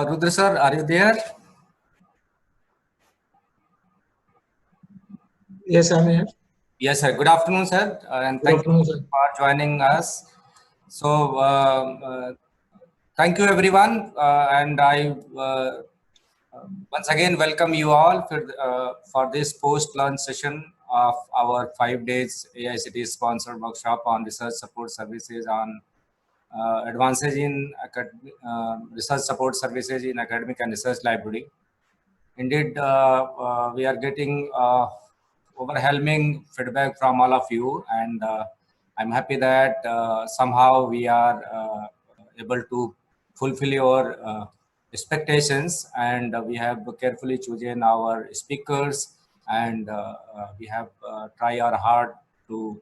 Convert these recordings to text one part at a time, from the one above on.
Rudra sir, are you there? Yes, I'm here. Yes, sir. Good afternoon, sir, and thank you for joining us. So, thank you, everyone, and I once again welcome you all for this post-launch session of our 5 days AICTE sponsored workshop on research support services on advances in research support services in academic and research library. Indeed, we are getting overwhelming feedback from all of you, and I'm happy that somehow we are able to fulfill your expectations, and we have carefully chosen our speakers, and we have tried our hard to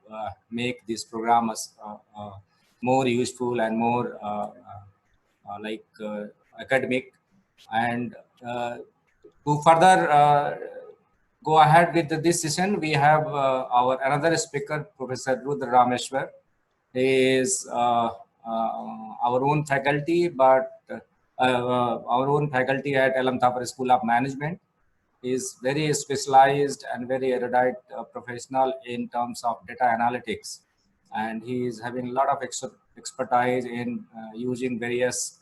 make this program more useful and more academic. And to further go ahead with this session, we have our another speaker, Professor Rudra Rameshwar. He is our own faculty, but our own faculty at LM Thapar School of Management. He is very specialized and very erudite professional in terms of data analytics, and he is having a lot of expertise in using various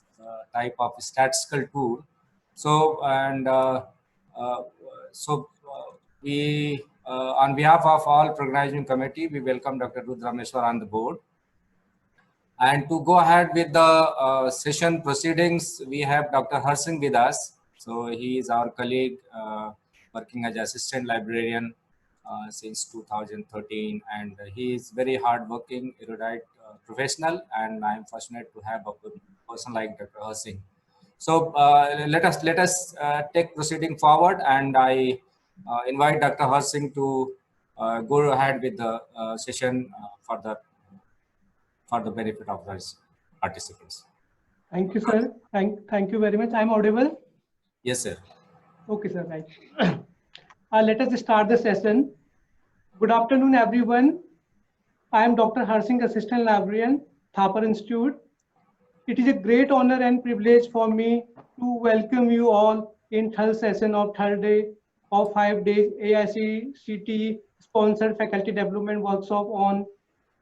type of statistical tool. So, and we, on behalf of all organizing committee, we welcome Dr. Rudra Rameshwar on the board. And to go ahead with the session proceedings, we have Dr. Har Singh with us. So he is our colleague working as assistant librarian since 2013, and he is very hardworking, erudite professional, and I am fortunate to have a person like Dr. Har Singh. So let us take proceeding forward, and I invite Dr. Har Singh to go ahead with the session for the benefit of those participants. Thank you, sir. Thank you very much. I'm audible? Yes, sir. Okay, sir. Right. Let us start the session. Good afternoon, everyone. I am Dr. Har Singh, Assistant Librarian, Thapar Institute. It is a great honor and privilege for me to welcome you all in third session of third day of 5 days AICTE sponsored faculty development workshop on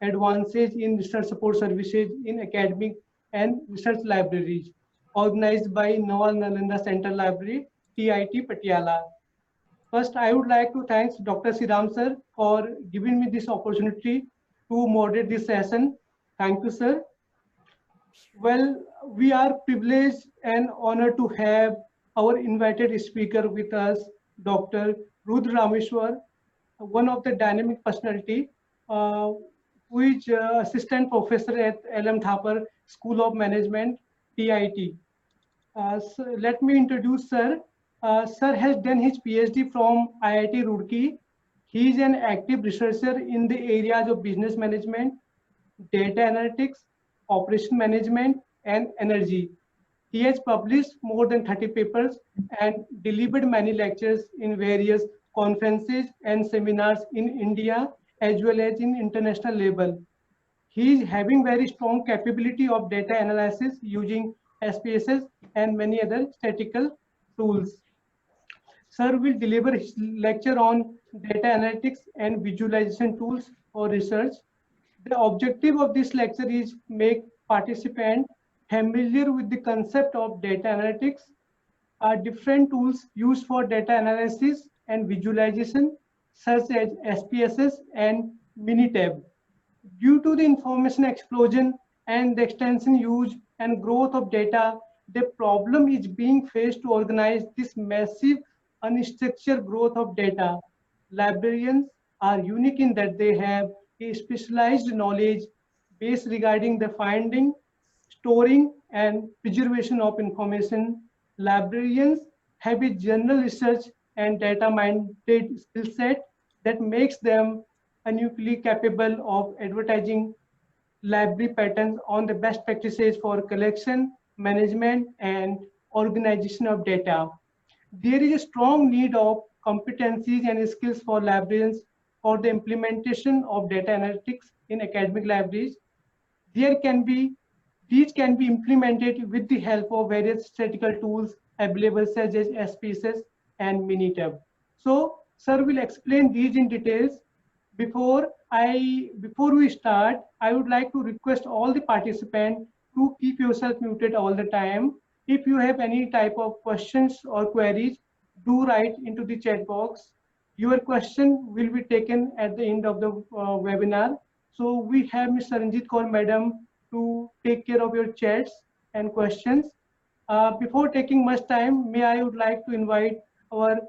advances in research support services in academic and research libraries, organized by Nawal Nalanda Central Library, TIT Patiala. First, I would like to thank Dr. Siram sir for giving me this opportunity to moderate this session. Thank you, sir. Well, we are privileged and honored to have our invited speaker with us, Dr. Rudra Rameshwar, one of the dynamic personality, who is assistant professor at LM Thapar School of Management, TIT. So let me introduce sir. Sir has done his PhD from IIT Roorkee. He is an active researcher in the areas of business management, data analytics, operation management, and energy. He has published more than 30 papers and delivered many lectures in various conferences and seminars in India as well as in international level. He is having very strong capability of data analysis using SPSS and many other statistical tools. Sir will deliver his lecture on data analytics and visualization tools for research. The objective of this lecture is make participants familiar with the concept of data analytics, different tools used for data analysis and visualization, such as SPSS and Minitab. Due to the information explosion and the extensive use and growth of data, the problem is being faced to organize this massive unstructured growth of data. Librarians are unique in that they have a specialized knowledge base regarding the finding, storing, and preservation of information. Librarians have a general research and data-minded skill set that makes them uniquely capable of advertising library patterns on the best practices for collection, management, and organization of data. There is a strong need of competencies and skills for librarians for the implementation of data analytics in academic libraries. There can be These can be implemented with the help of various statistical tools available such as SPSS and Minitab. So, sir will explain these in details. Before we start, I would like to request all the participants to keep yourself muted all the time. If you have any type of questions or queries, do write into the chat box. Your question will be taken at the end of the webinar. So we have Ms. Saranjit Kaur Madam to take care of your chats and questions. Before taking much time, I would like to invite our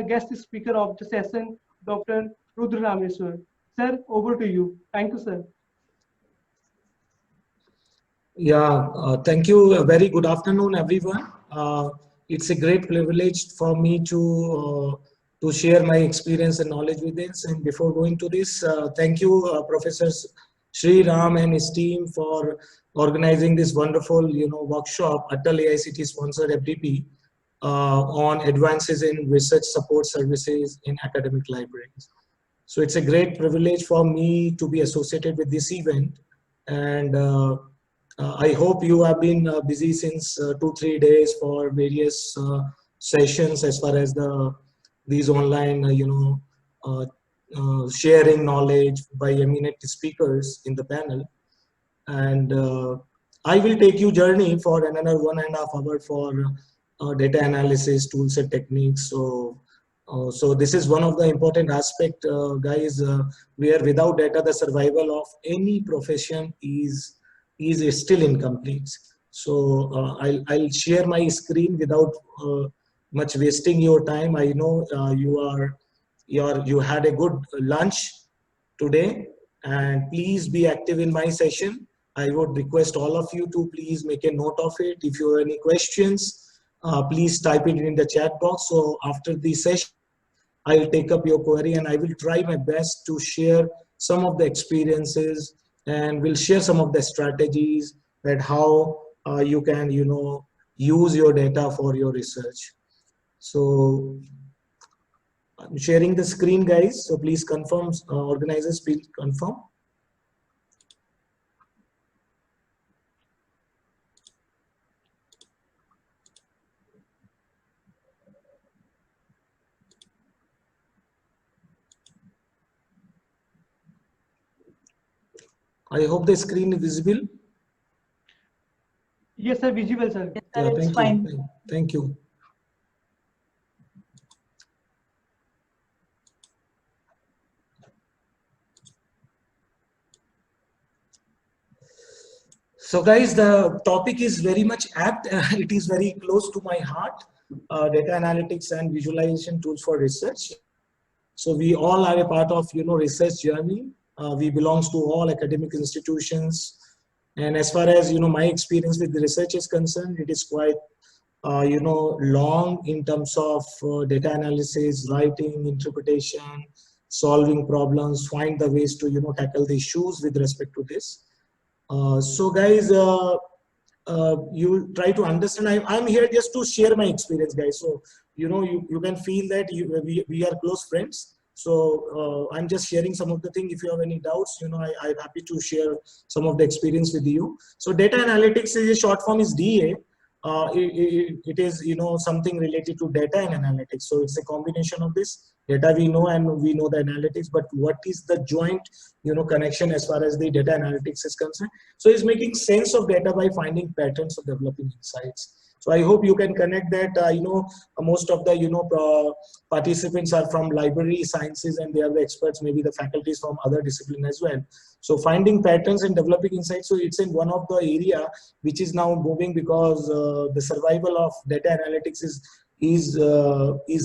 guest speaker of the session, Dr. Rudra Rameswar. Sir, over to you. Thank you, sir. Yeah, thank you. A very good afternoon, everyone. It's a great privilege for me to share my experience and knowledge with this. And before going to this, thank you, Professor Sri Ram and his team for organizing this wonderful, workshop, Atal AICT sponsored FDP on advances in research support services in academic libraries. So it's a great privilege for me to be associated with this event, and I hope you have been busy since 2-3 days for various sessions as far as these online, sharing knowledge by eminent speakers in the panel. And I will take you journey for another 1.5 hours for data analysis tools and techniques. So this is one of the important aspect, guys, where without data, the survival of any profession is still incomplete. So I'll share my screen without much wasting your time. I know you had a good lunch today, and please be active in my session. I would request all of you to please make a note of it. If you have any questions, please type it in the chat box. So after the session, I'll take up your query and I will try my best to share some of the experiences, and we'll share some of the strategies that how you can, use your data for your research. So I'm sharing the screen, guys. So please confirm, organizers, please confirm. I hope the screen is visible. Yes, sir, visible, sir. Yes, sir, it's Thank fine. you. Thank you. So guys, the topic is very much apt. It is very close to my heart, data analytics and visualization tools for research. So we all are a part of, research journey. We belongs to all academic institutions. And as far as, my experience with the research is concerned, it is quite, long in terms of data analysis, writing, interpretation, solving problems, find the ways to, tackle the issues with respect to this. So guys, you try to understand. I'm here just to share my experience, guys. So, you can feel that we are close friends. So I'm just sharing some of the things. If you have any doubts, I'm happy to share some of the experience with you. So data analytics is a short form is DA. It is, something related to data and analytics. So it's a combination of this data we know and we know the analytics, but what is the joint, connection as far as the data analytics is concerned. So it's making sense of data by finding patterns of developing insights. So I hope you can connect that. Most of the, participants are from library sciences and they are the experts, maybe the faculties from other discipline as well. So finding patterns and developing insights. So it's in one of the area which is now moving because the survival of data analytics is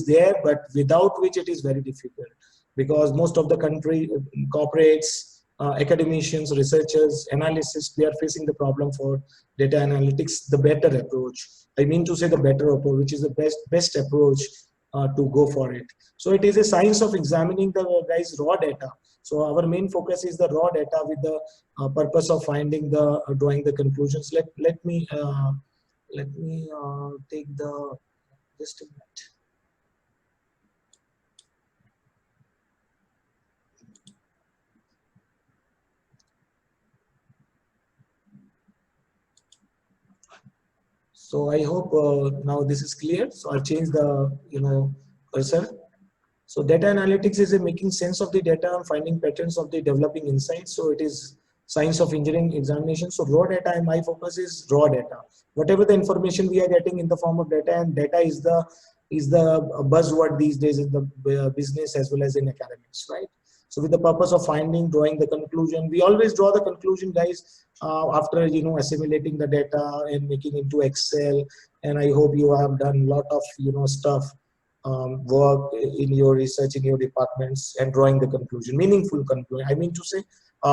there, but without which it is very difficult, because most of the country corporates, academicians, researchers, analysts, they are facing the problem for data analytics, the better approach. I mean to say the better approach, which is the best approach to go for it. So it is a science of examining the guys raw data. So our main focus is the raw data with the purpose of finding drawing the conclusions. Let me take the just a minute. So I hope now this is clear. So I'll change the cursor. So data analytics is a making sense of the data and finding patterns of the developing insights. So it is science of engineering examination. So raw data, and my focus is raw data. Whatever the information we are getting in the form of data, and data is the buzzword these days in the business as well as in academics, right? So with the purpose of finding, drawing the conclusion, we always draw the conclusion, guys, after assimilating the data and making into Excel. And I hope you have done a lot of stuff, work in your research in your departments and drawing the conclusion, meaningful conclusion. I mean to say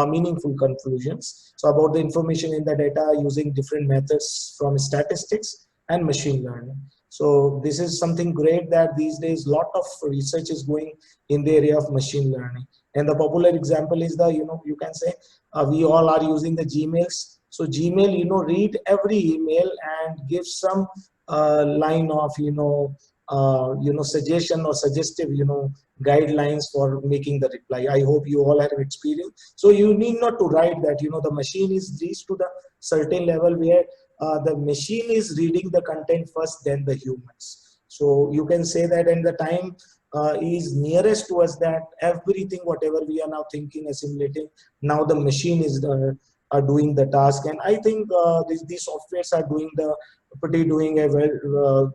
meaningful conclusions. So about the information in the data using different methods from statistics and machine learning. So this is something great that these days lot of research is going in the area of machine learning. And the popular example is the, you can say we all are using the Gmails. So Gmail, read every email and give some line of, suggestion or suggestive, guidelines for making the reply. I hope you all have experience. So you need not to write that, the machine is reached to the certain level where the machine is reading the content first, then the humans. So you can say that in the time is nearest to us that everything, whatever we are now thinking, assimilating, now the machine is are doing the task. And I think these softwares are doing a very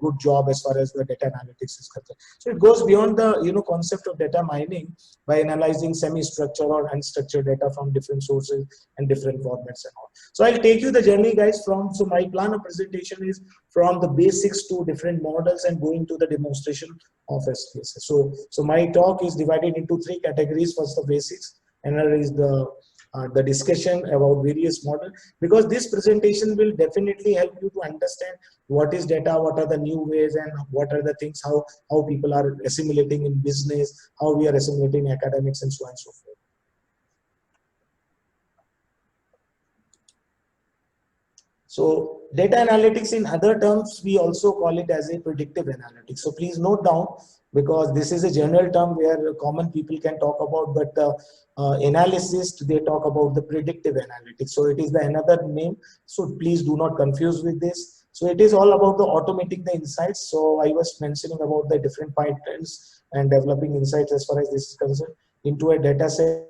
good job as far as the data analytics is concerned. So it goes beyond the concept of data mining by analyzing semi-structured or unstructured data from different sources and different formats and all. So I'll take you the journey, guys, so my plan of presentation is from the basics to different models and going to the demonstration of SPSS. So my talk is divided into 3 categories. First, the basics, and there is the discussion about various models, because this presentation will definitely help you to understand what is data, what are the new ways, and what are the things, how people are assimilating in business, how we are assimilating academics, and so on and so forth. So data analytics, in other terms, we also call it as a predictive analytics. So please note down, because this is a general term where common people can talk about, but analysts, they talk about the predictive analytics. So it is the another name. So please do not confuse with this. So it is all about the automating the insights. So I was mentioning about the different patterns and developing insights as far as this is concerned into a data set,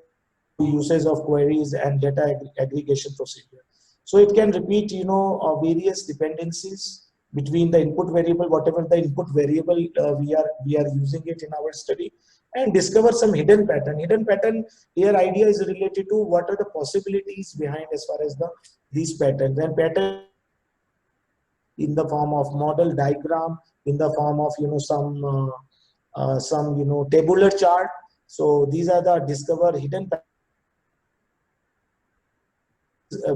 usage of queries and data aggregation procedure. So it can repeat, various dependencies between the input variable, whatever the input variable we are using it in our study, and discover some hidden pattern. Hidden pattern here idea is related to what are the possibilities behind as far as these patterns. And pattern in the form of model diagram, in the form of some tabular chart. So these are the discover hidden patterns.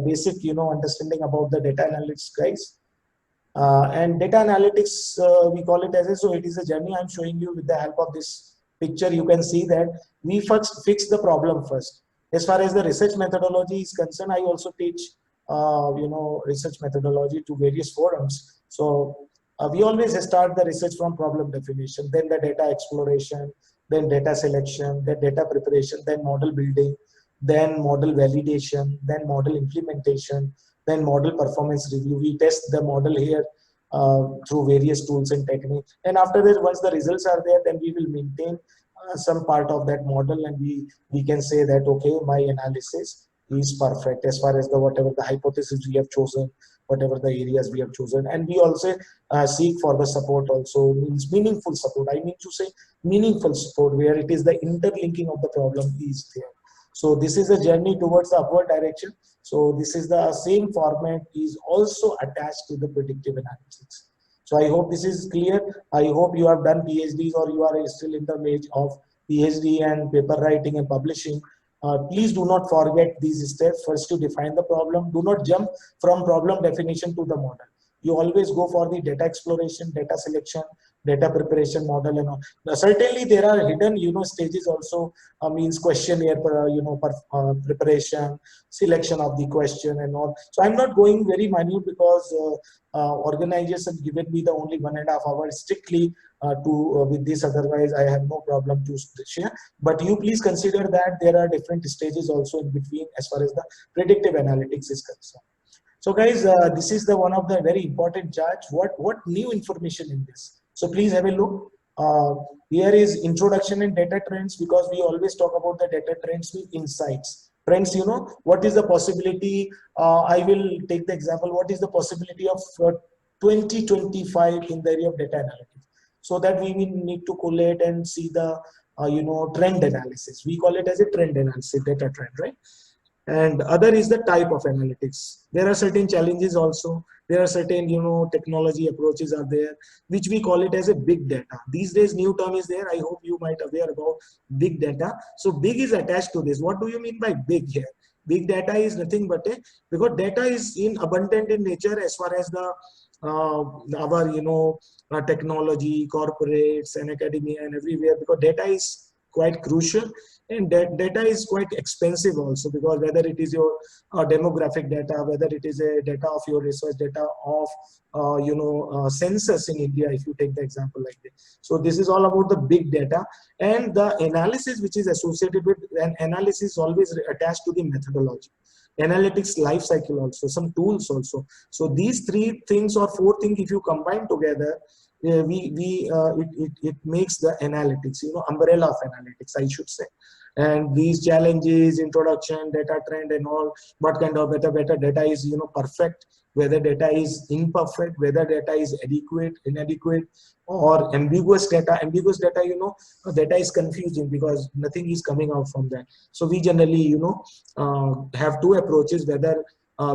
Basic understanding about the data analytics, guys. And data analytics, we call it as so it is a journey I'm showing you. With the help of this picture, you can see that we first fix the problem first. As far as the research methodology is concerned, I also teach research methodology to various forums. So we always start the research from problem definition, then the data exploration, then data selection, then data preparation, then model building, then model validation, then model implementation, then model performance review. We test the model here through various tools and techniques. And after that, once the results are there, then we will maintain some part of that model, and we can say that, okay, my analysis is perfect as far as whatever the hypothesis we have chosen, whatever the areas we have chosen. And we also seek for the support also, means meaningful support. I mean to say meaningful support where it is the interlinking of the problem is there. So this is a journey towards the upward direction. So this is the same format is also attached to the predictive analytics. So I hope this is clear. I hope you have done PhDs or you are still in the age of PhD and paper writing and publishing. Please do not forget these steps. First, to define the problem. Do not jump from problem definition to the model. You always go for the data exploration, data selection, data preparation, model, and all. Now, certainly there are hidden stages also, means questionnaire preparation, selection of the question and all. So I'm not going very minute because organizers have given me the only 1.5 hours strictly with this. Otherwise I have no problem to share, but you please consider that there are different stages also in between as far as the predictive analytics is concerned. So guys, this is the one of the very important charts. What new information in this? So please have a look. Here is introduction and data trends, because we always talk about the data trends with insights. Trends, you know, what is the possibility? I will take the example. What is the possibility of 2025 in the area of data analytics? So that we will need to collate and see the you know, trend analysis. We call it as a trend analysis, data trend, right? And other is the type of analytics. There are certain challenges also. There are certain, you know, technology approaches are there, which we call it as a big data. These days new term is there. I hope you might aware about big data. So big is attached to this. What do you mean by big here? Big data is nothing but a, because data is in abundant in nature as far as the our, you know, technology, corporates and academia and everywhere, because data is quite crucial. And data is quite expensive also, because whether it is your demographic data, whether it is a data of your research, data of you know, census in India, if you take the example like this. So this is all about the big data, and the analysis which is associated with an analysis always attached to the methodology, analytics life cycle also, some tools also. So these three things or four things, if you combine together, it makes the analytics, you know, umbrella of analytics, I should say. And these challenges, introduction, data trend and all, what kind of better data is, you know, perfect, whether data is imperfect, whether data is adequate, inadequate, or ambiguous data. Ambiguous data, you know, data is confusing because nothing is coming out from that. So we generally, you know, have two approaches, whether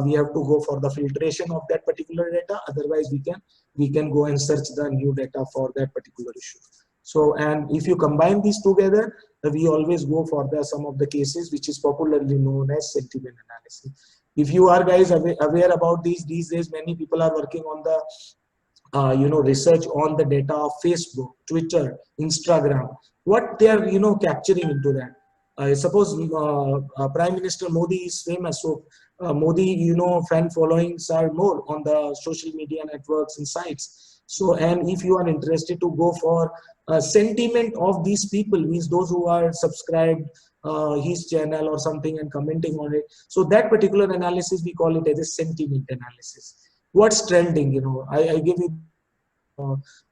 we have to go for the filtration of that particular data, otherwise we can go and search the new data for that particular issue. So, and if you combine these together, we always go for the some of the cases which is popularly known as sentiment analysis. If you are guys aware about these days, many people are working on the you know, research on the data of Facebook, Twitter, Instagram, what they are, you know, capturing into that. Suppose Prime Minister Modi is famous, so Modi, you know, fan followings are more on the social media networks and sites. So, and if you are interested to go for sentiment of these people, means those who are subscribed his channel or something and commenting on it, so that particular analysis we call it as a sentiment analysis. What's trending, you know, I give you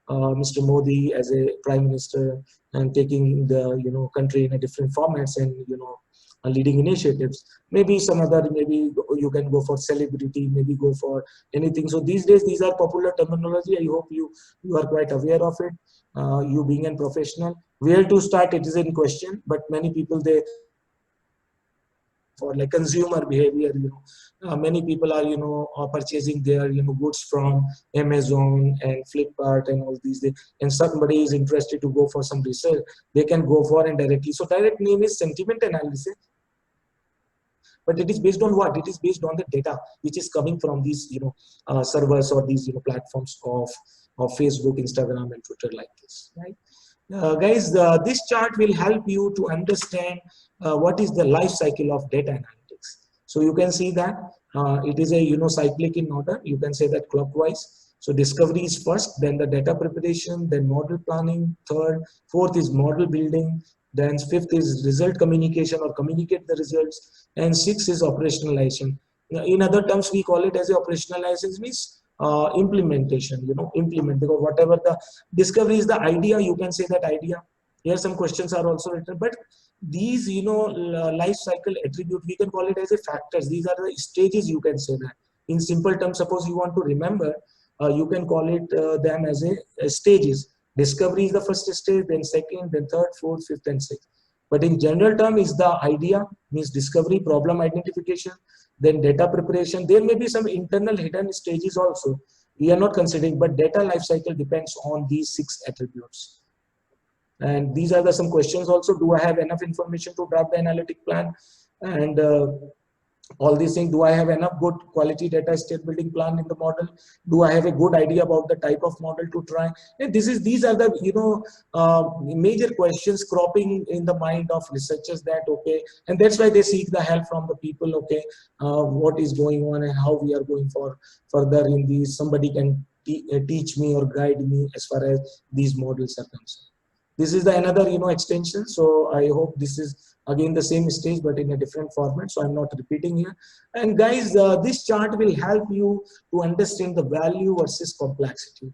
Mr. Modi as a prime minister and taking the, you know, country in a different formats and, you know, leading initiatives. Maybe some other, maybe you can go for celebrity, maybe go for anything. So these days these are popular terminology. I hope you are quite aware of it. You being a professional, where to start, it is in question, but many people, they for like consumer behavior, you know, many people are, you know, purchasing their, you know, goods from Amazon and Flipkart and all these things, and somebody is interested to go for some research, they can go for and directly. So direct name is sentiment analysis, but it is based on what? It is based on the data which is coming from these, you know, servers or these, you know, platforms of Facebook, Instagram and Twitter like this, right? Guys, this chart will help you to understand what is the life cycle of data analytics. So you can see that it is a, you know, cyclic in order. You can say that clockwise. So discovery is first, then the data preparation, then model planning, third, fourth is model building, then fifth is result communication or communicate the results, and sixth is operationalization. In other terms, we call it as a operationalization, means implementation, you know, implement, because whatever the discovery is the idea, you can say that idea. Here some questions are also written, but these, you know, life cycle attribute, we can call it as a factors. These are the stages, you can say that. In simple terms, suppose you want to remember, you can call it them as a stages. Discovery is the first stage, then second, then third, fourth, fifth, and sixth. But in general term is the idea, means discovery, problem identification, then data preparation. There may be some internal hidden stages also we are not considering, but data lifecycle depends on these 6 attributes. And these are some questions also. Do I have enough information to draft the analytic plan? And all these things. Do I have enough good quality data state building plan in the model? Do I have a good idea about the type of model to try? And these are the, you know, major questions cropping in the mind of researchers, that okay, and that's why they seek the help from the people. Okay, what is going on and how we are going for further in these. Somebody can teach me or guide me as far as these models are concerned. This is the another, you know, extension. So I hope this is Again, the same stage, but in a different format. So I'm not repeating here. And guys, this chart will help you to understand the value versus complexity.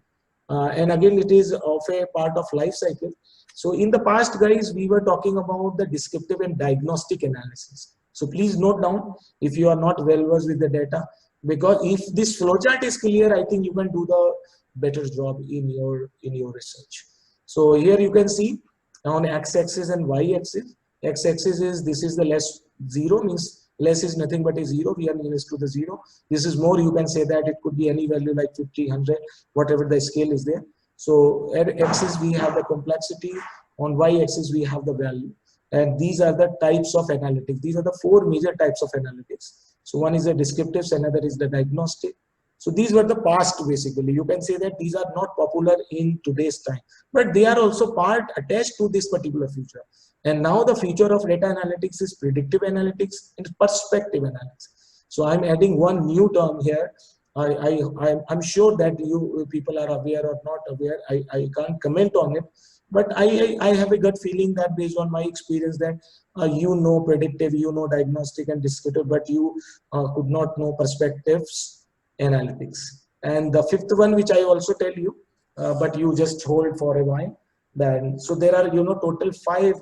And again, it is of a part of life cycle. So in the past, guys, we were talking about the descriptive and diagnostic analysis. So please note down if you are not well versed with the data, because if this flowchart is clear, I think you can do the better job in your research. So here you can see on x-axis and y-axis. X-axis is, this is the less, 0 means less is nothing but a 0. We are nearest to the 0. This is more, you can say that it could be any value like 50, 100, whatever the scale is there. So at axis we have the complexity, on y-axis we have the value. And these are the types of analytics. These are the 4 major types of analytics. So one is the descriptive, another is the diagnostic. So these were the past basically. You can say that these are not popular in today's time, but they are also part attached to this particular future. And now the future of data analytics is predictive analytics and perspective analytics. So I'm adding one new term here. I'm sure that you people are aware or not aware. I can't comment on it, but I have a gut feeling that based on my experience that you know predictive, you know diagnostic and descriptive, but you could not know perspectives analytics. And the 5th one, which I also tell you, but you just hold for a while. Then so there are total 5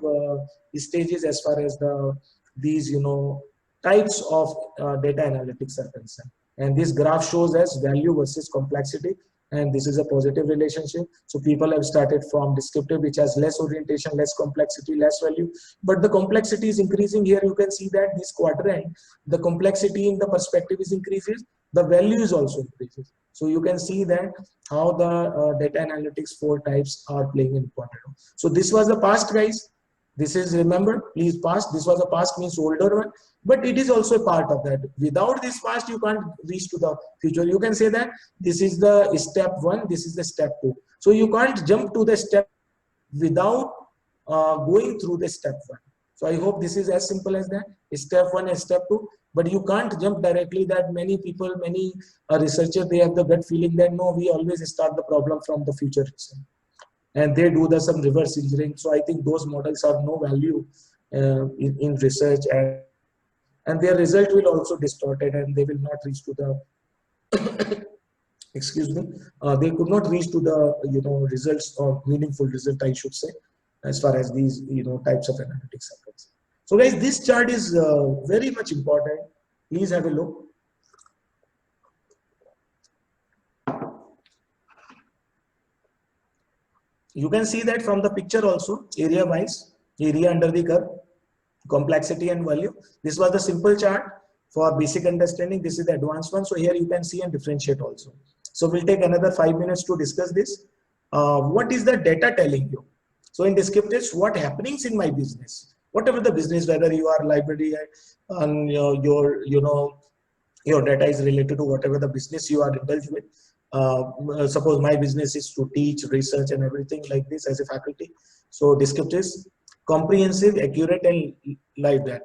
stages as far as these types of data analytics are concerned. And this graph shows as value versus complexity, and this is a positive relationship. So people have started from descriptive, which has less orientation, less complexity, less value, but the complexity is increasing. Here you can see that this quadrant, the complexity in the perspective is increases, the value is also increases. So you can see that how the data analytics 4 types are playing an important role. So this was the past, guys. This is, remember, please past. This was the past, means older one, but it is also a part of that. Without this past, you can't reach to the future. You can say that this is the step 1, this is the step 2. So you can't jump to the step without going through the step 1. So I hope this is as simple as that, step 1 and step 2. But you can't jump directly. That many people, many researchers, they have the gut feeling that no, we always start the problem from the future itself, and they do some reverse engineering. So I think those models have no value in research, and their result will also distorted, and they will not reach to the excuse me, they could not reach to the results or meaningful result, I should say, as far as these types of analytics are concerned. So guys, this chart is very much important. Please have a look. You can see that from the picture also, area wise, area under the curve, complexity and value. This was the simple chart for basic understanding. This is the advanced one. So here you can see and differentiate also. So we'll take another 5 minutes to discuss this. What is the data telling you? So in descriptives, what happenings in my business? Whatever the business, whether you are library and your data is related to whatever the business you are indulged with. Suppose my business is to teach, research and everything like this as a faculty. So descriptives, comprehensive, accurate and live data.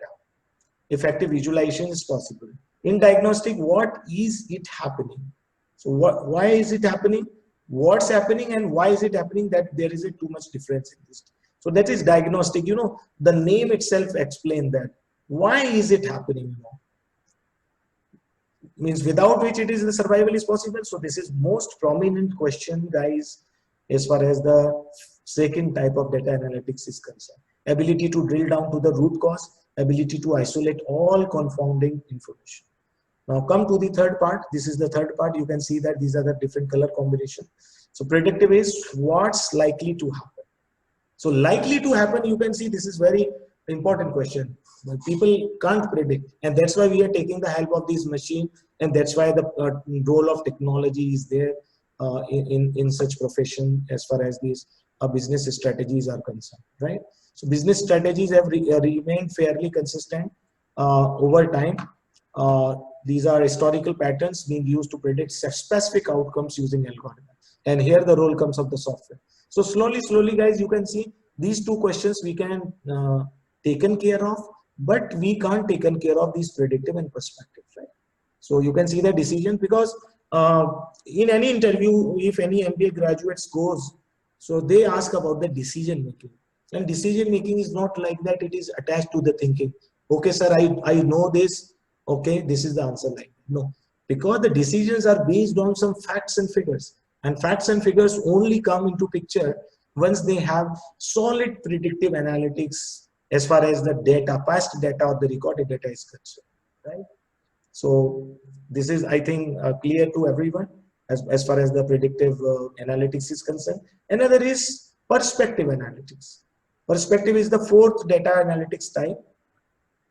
Effective visualization is possible. In diagnostic, what is it happening? So why is it happening? What's happening and why is it happening? That there is too much difference in this. So that is diagnostic. The name itself explains that. Why is it happening? Means without which it is the survival is possible. So this is most prominent question, guys, as far as the second type of data analytics is concerned. Ability to drill down to the root cause, ability to isolate all confounding information. Now come to the third part. This is the third part. You can see that these are the different color combination. So predictive is what's likely to happen. So likely to happen, you can see this is very important question. People can't predict, and that's why we are taking the help of this machine, and that's why the role of technology is there in such profession as far as these business strategies are concerned, right? So business strategies have remained fairly consistent over time. These are historical patterns being used to predict specific outcomes using algorithms, and here the role comes of the software. So slowly, guys, you can see these 2 questions we can taken care of, but we can't taken care of these predictive and perspective, right? So you can see the decision, because in any interview, if any MBA graduates goes, so they ask about the decision making. And decision making is not like that. It is attached to the thinking. Okay, sir, I know this. Okay, this is the answer. Like, no, because the decisions are based on some facts and figures, and facts and figures only come into picture once they have solid predictive analytics as far as the data, past data or the recorded data is concerned, right? So this is, I think, clear to everyone as far as the predictive analytics is concerned. Another is perspective analytics. Perspective is the fourth data analytics type.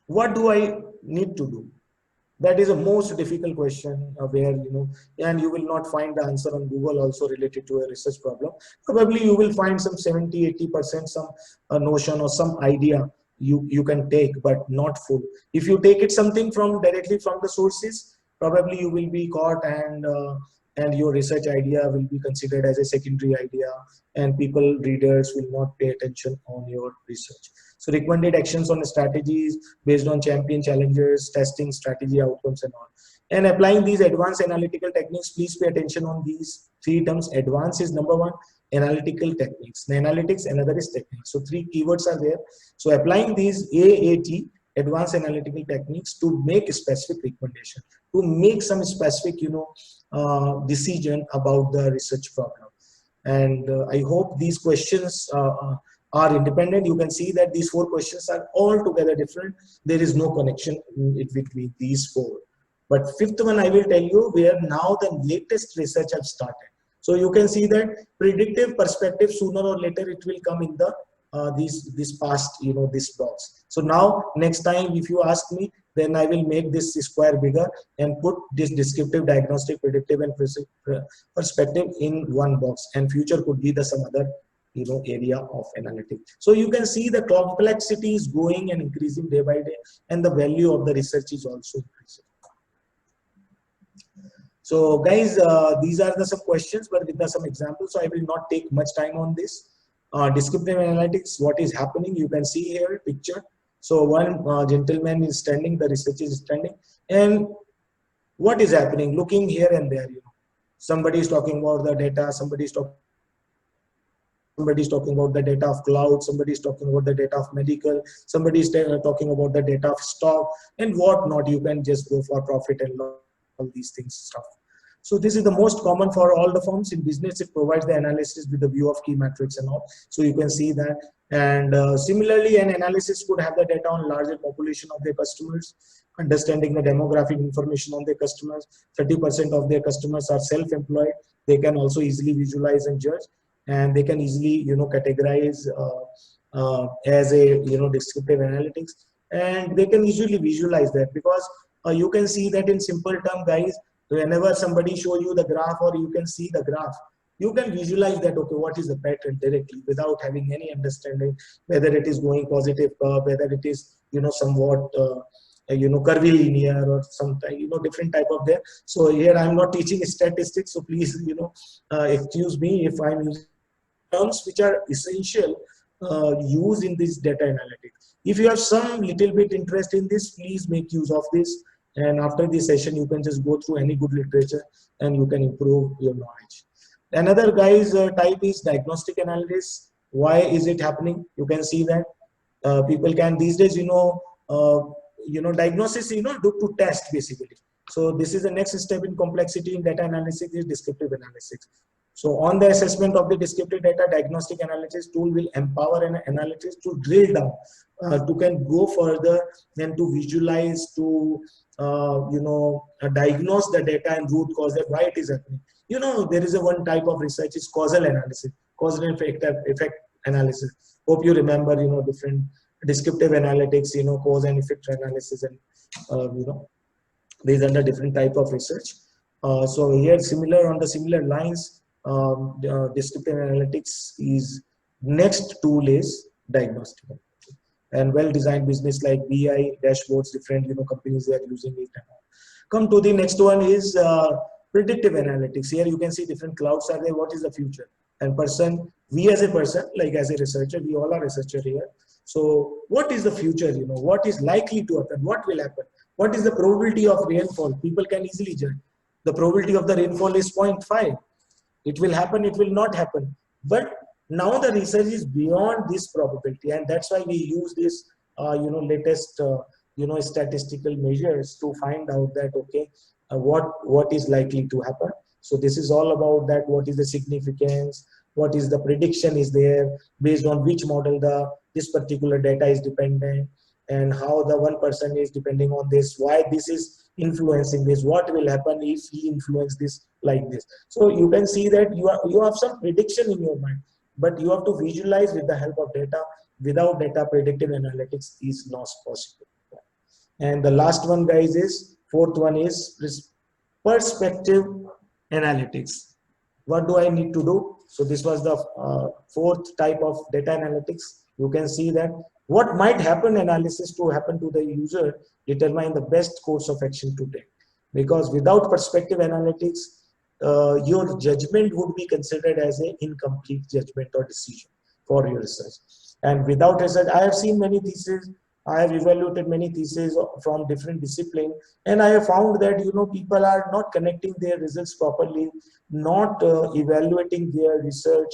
What do I need to do? That is a most difficult question where, and you will not find the answer on Google also related to a research problem. Probably you will find some 70–80% some notion or some idea you can take, but not full. If you take it something from directly from the sources, probably you will be caught, and your research idea will be considered as a secondary idea, and readers will not pay attention on your research. So recommended actions on strategies based on champion challengers, testing strategy outcomes and all. And applying these advanced analytical techniques, please pay attention on these three terms. Advanced is number one, analytical techniques. The analytics, another is techniques. So three keywords are there. So applying these AAT, advanced analytical techniques, to make a specific recommendation, to make some specific, decision about the research problem. And I hope these questions are independent. You can see that these four questions are altogether different. There is no connection between these four. But fifth one, I will tell you where now the latest research have started. So you can see that predictive perspective, sooner or later it will come in the this past, this box. So now next time if you ask me, then I will make this square bigger and put this descriptive, diagnostic, predictive and perspective in one box, and future could be the some other area of analytics. So you can see the complexity is going and increasing day by day, and the value of the research is also increasing. So guys, these are some questions, but with some examples, so I will not take much time on this. Descriptive analytics, what is happening, you can see here picture. So one gentleman is standing, the researcher is standing, and what is happening, looking here and there, somebody is talking about the data, somebody is talking about the data of cloud, somebody is talking about the data of medical, somebody is talking about the data of stock and what not. You can just go for profit and loss, all these things stuff. So this is the most common for all the firms. In business, it provides the analysis with the view of key metrics and all. So you can see that. And similarly, an analysis could have the data on larger population of their customers, understanding the demographic information on their customers. 30% of their customers are self-employed. They can also easily visualize and judge, and they can easily, categorize as a, descriptive analytics, and they can usually visualize that, because you can see that in simple term, guys. Whenever somebody show you the graph, or you can see the graph, you can visualize that, okay, what is the pattern directly without having any understanding, whether it is going positive curve, whether it is, somewhat, curvy linear or some, different type of there. So here I'm not teaching statistics. So please, excuse me if I'm using terms which are essential used in this data analytics. If you have some little bit interest in this, please make use of this. And after this session, you can just go through any good literature and you can improve your knowledge. Another guys type is diagnostic analysis. Why is it happening? You can see that people can these days, diagnosis, do to test basically. So this is the next step in complexity in data analysis is descriptive analysis. So on the assessment of the descriptive data, diagnostic analysis tool will empower an analyst to drill down, to can go further and to visualize, to diagnose the data and root cause, that why it is happening. There is a one type of research is causal analysis, cause and effect analysis. Hope you remember, different descriptive analytics, cause and effect analysis, and these are the different type of research. So here similar on the similar lines, descriptive analytics is next tool is diagnostic. And well-designed business like BI dashboards, different companies they are using it. Come to the next one is predictive analytics. Here you can see different clouds are there. What is the future? And we as a person, like as a researcher, we all are researcher here. So what is the future? What is likely to happen? What will happen? What is the probability of rainfall? People can easily judge. The probability of the rainfall is 0.5. It will happen. It will not happen. But Now the research is beyond this probability, and that's why we use this latest statistical measures to find out that okay, what is likely to happen. So this is all about that, what is the significance, what is the prediction is there, based on which model this particular data is dependent, and how the one person is depending on this, why this is influencing this, what will happen if he influence this like this. So you can see that you have some prediction in your mind, but you have to visualize with the help of data. Without data, predictive analytics is not possible. And the last one, guys, is fourth one is perspective analytics. What do I need to do? So this was the fourth type of data analytics. You can see that what might happen analysis to happen to the user determine the best course of action to take. Because without perspective analytics, your judgment would be considered as an incomplete judgment or decision for your research. And without research, I have seen many theses, I have evaluated many theses from different disciplines, and I have found that people are not connecting their results properly, not evaluating their research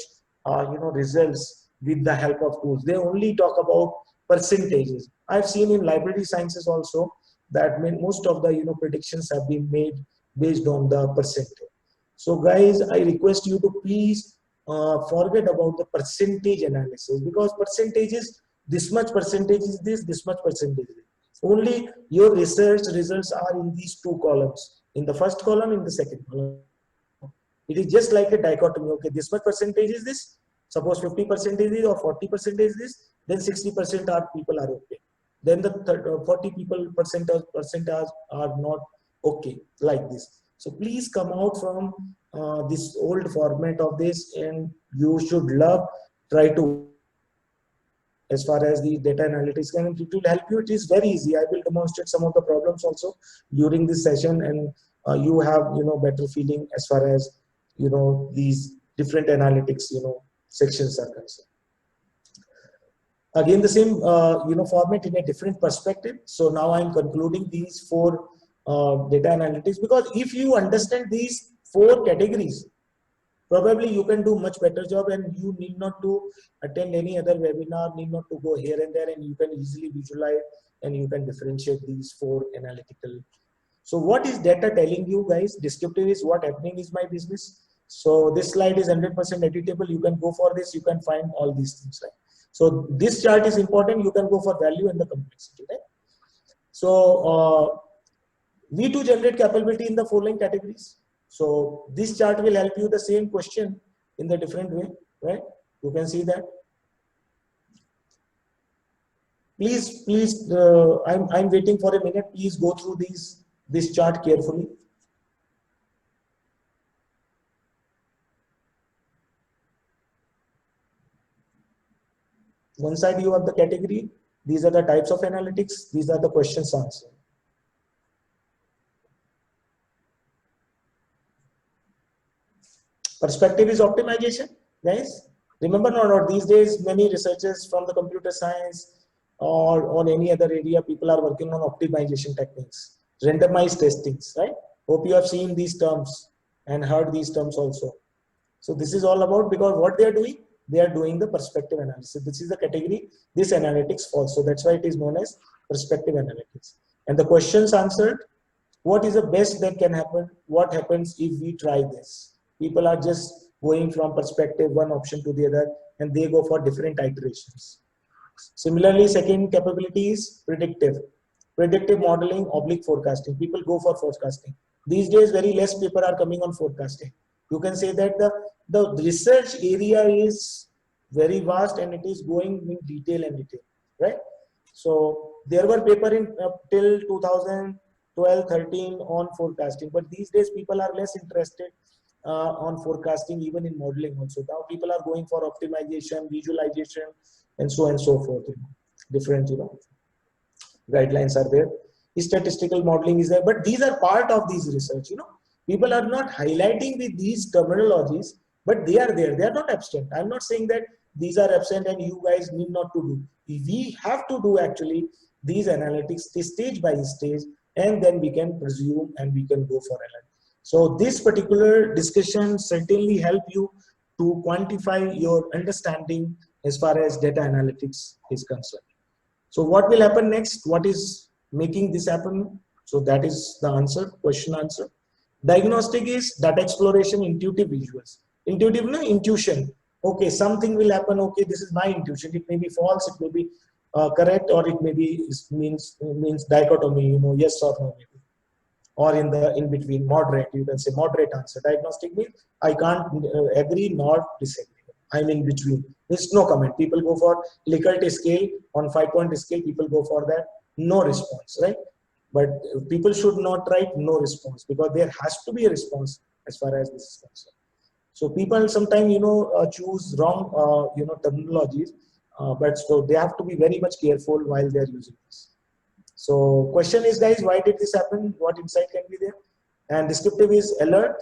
results with the help of tools. They only talk about percentages. I've seen in library sciences also that most of the predictions have been made based on the percentage. So guys, I request you to please forget about the percentage analysis, because percentage is this much percentage is this much percentage is this. Only your research results are in these two columns, in the first column, in the second column. It is just like a dichotomy. Okay, this much percentage is this. Suppose 50% is this or 40% is this, then 60% are people are okay. Then the 40% are not okay, like this. So please come out from this old format of this, and you should try to, as far as the data analytics, and it will help you. It is very easy. I will demonstrate some of the problems also during this session, and you have better feeling as far as these different analytics sections are concerned. Again, the same format in a different perspective. So now I'm concluding these four data analytics, because if you understand these four categories, probably you can do much better job, and you need not to attend any other webinar, need not to go here and there, and you can easily visualize and you can differentiate these four analytical. So what is data telling you, guys? Descriptive is what happening is my business. So this slide is 100% editable. You can go for this, you can find all these things, right? So this chart is important. You can go for value and the complexity, right? So V2 generate capability in the following categories. So this chart will help you the same question in the different way, right? You can see that. Please, I'm waiting for a minute. Please go through this chart carefully. One side you have the category. These are the types of analytics. These are the questions answered. Perspective is optimization, guys. Remember or not, these days many researchers from the computer science or on any other area, people are working on optimization techniques, randomized testings, right? Hope you have seen these terms and heard these terms also. So this is all about, because what they are doing the perspective analysis. This is the category this analytics falls. So that's why it is known as perspective analytics. And the questions answered, what is the best that can happen? What happens if we try this? People are just going from perspective, one option to the other, and they go for different iterations. Similarly, second capability is predictive modeling / forecasting. People go for forecasting. These days, very less people are coming on forecasting. You can say that the research area is very vast and it is going in detail, right? So there were papers in till 2012-13 on forecasting, but these days people are less interested on forecasting, even in modeling also. Now people are going for optimization, visualization, and so on and so forth. Different, guidelines are there. Statistical modeling is there, but these are part of these research. People are not highlighting with these terminologies, but they are there. They are not absent. I'm not saying that these are absent and you guys need not to do. We have to do actually these analytics stage by stage, and then we can presume and we can go for analytics. So this particular discussion certainly help you to quantify your understanding as far as data analytics is concerned. So what will happen next? What is making this happen? So that is the answer, question answer. Diagnostic is data exploration, intuitive visuals. Intuitive, no, intuition. Okay, something will happen. Okay, this is my intuition. It may be false, it may be correct, or it may be means dichotomy, you know, yes or no, maybe. Or in between, moderate, you can say moderate answer. Diagnostic means I can't agree nor disagree. I'm in between. There's no comment. People go for Likert scale, on 5-point scale, people go for that, no response, right? But people should not write no response, because there has to be a response as far as this is concerned. So people sometimes, you know, choose wrong, you know, terminologies, but so they have to be very much careful while they're using this. So question is, guys, why did this happen? What insight can be there? And descriptive is alert,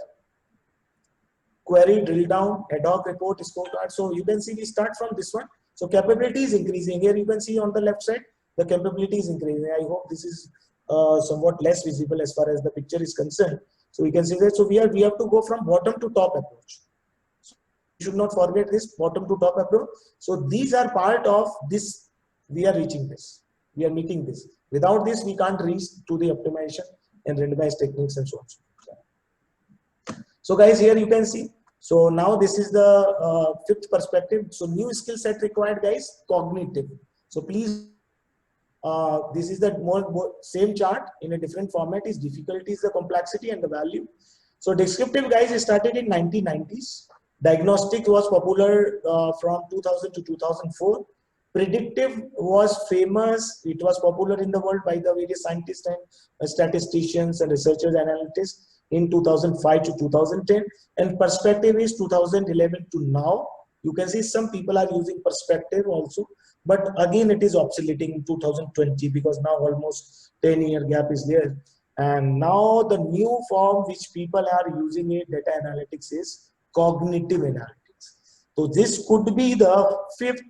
query, drill down, ad hoc, report, scorecard. So you can see we start from this one. So capability is increasing. Here you can see on the left side, the capability is increasing. I hope this is somewhat less visible as far as the picture is concerned. So we can see that. So we have to go from bottom to top approach. So you should not forget this bottom to top approach. So these are part of this. We are reaching this. We are meeting this. Without this, we can't reach to the optimization and randomized techniques and so on. So guys, here you can see. So now this is the fifth perspective. So new skill set required, guys, cognitive. So please, this is the same chart in a different format. Is difficulty, is the complexity and the value. So descriptive, guys, started in 1990s. Diagnostic was popular from 2000 to 2004. Predictive was famous. It was popular in the world by the various scientists and statisticians and researchers, analysts in 2005 to 2010. And perspective is 2011 to now. You can see some people are using perspective also, but again it is obsoleting in 2020, because now almost 10-year gap is there. And now the new form which people are using in data analytics is cognitive analytics. So this could be the fifth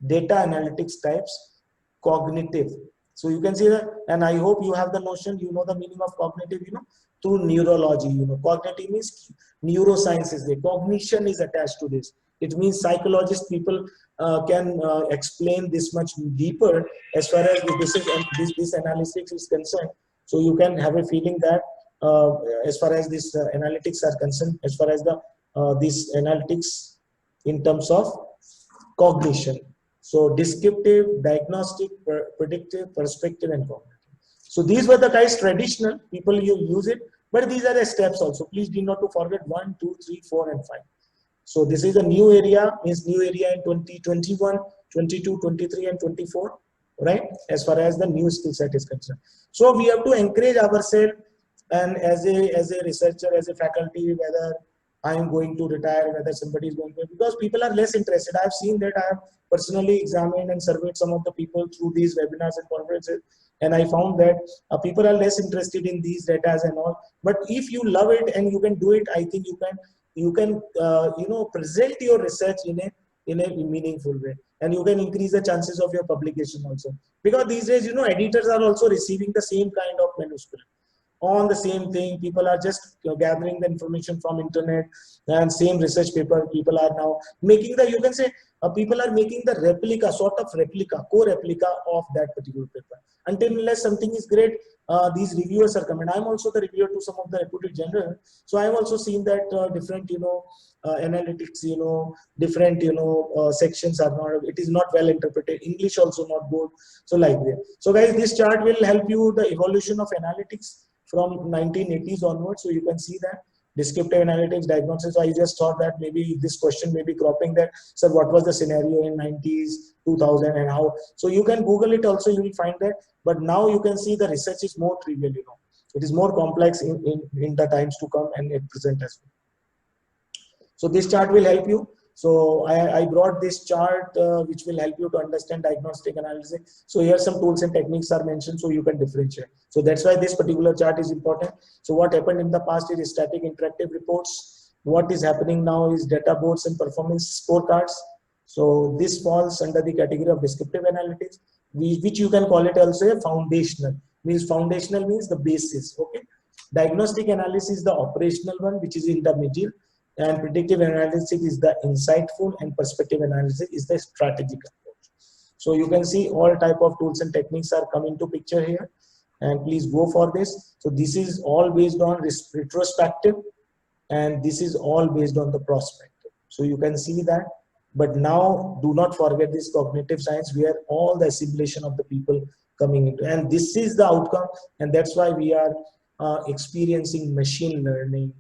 data analytics types, cognitive. So you can see that, and I hope you have the notion, you know the meaning of cognitive, you know, through neurology, you know, cognitive means neuroscience is there. Cognition is attached to this. It means psychologists, people can explain this much deeper as far as this analytics is concerned. So you can have a feeling that as far as this analytics are concerned, as far as the this analytics in terms of cognition. So descriptive, diagnostic, predictive, perspective, and cognitive. So these were the guys traditional, people you use it, but these are the steps also. Please do not to forget 1, 2, 3, 4, and 5. So this is a new area, means new area in 2021, 22, 23, and 24, right? As far as the new skill set is concerned. So we have to encourage ourselves, and as a researcher, as a faculty, whether I am going to retire, whether somebody is going to, because people are less interested. I have seen that. I have personally examined and surveyed some of the people through these webinars and conferences, and I found that people are less interested in these data and all. But if you love it and you can do it, I think you can you know, present your research in a meaningful way, and you can increase the chances of your publication also. Because these days, you know, editors are also receiving the same kind of manuscript on the same thing. People are just gathering the information from internet, and same research paper people are now making the, you can say, people are making the replica, sort of replica, co-replica of that particular paper. Until unless something is great, these reviewers are coming. I'm also the reviewer to some of the reputed journals, so I've also seen that different, you know, analytics, you know, different, you know, sections are not, it is not well interpreted. English also not good. So like that. So guys, this chart will help you the evolution of analytics from 1980s onwards. So you can see that descriptive analytics, diagnosis. I just thought that maybe this question may be cropping that, sir, what was the scenario in 90s, 2000, and how? So you can Google it also, you will find that. But now you can see the research is more trivial, you know. It is more complex in the times to come and at present as well. So this chart will help you. So I brought this chart which will help you to understand diagnostic analysis. So here some tools and techniques are mentioned, so you can differentiate. So that's why this particular chart is important. So what happened in the past is static interactive reports. What is happening now is data boards and performance scorecards. So this falls under the category of descriptive analytics, which you can call it also a foundational. Foundational means the basis. Okay. Diagnostic analysis is the operational one, which is intermediate. and predictive analytics is the insightful, and perspective analysis is the strategic approach. So you can see all type of tools and techniques are coming to picture here, and please go for this. So this is all based on retrospective, and this is all based on the prospective. So you can see that. But now do not forget this cognitive science, where all the assimilation of the people coming into, and this is the outcome, and that's why we are experiencing machine learning.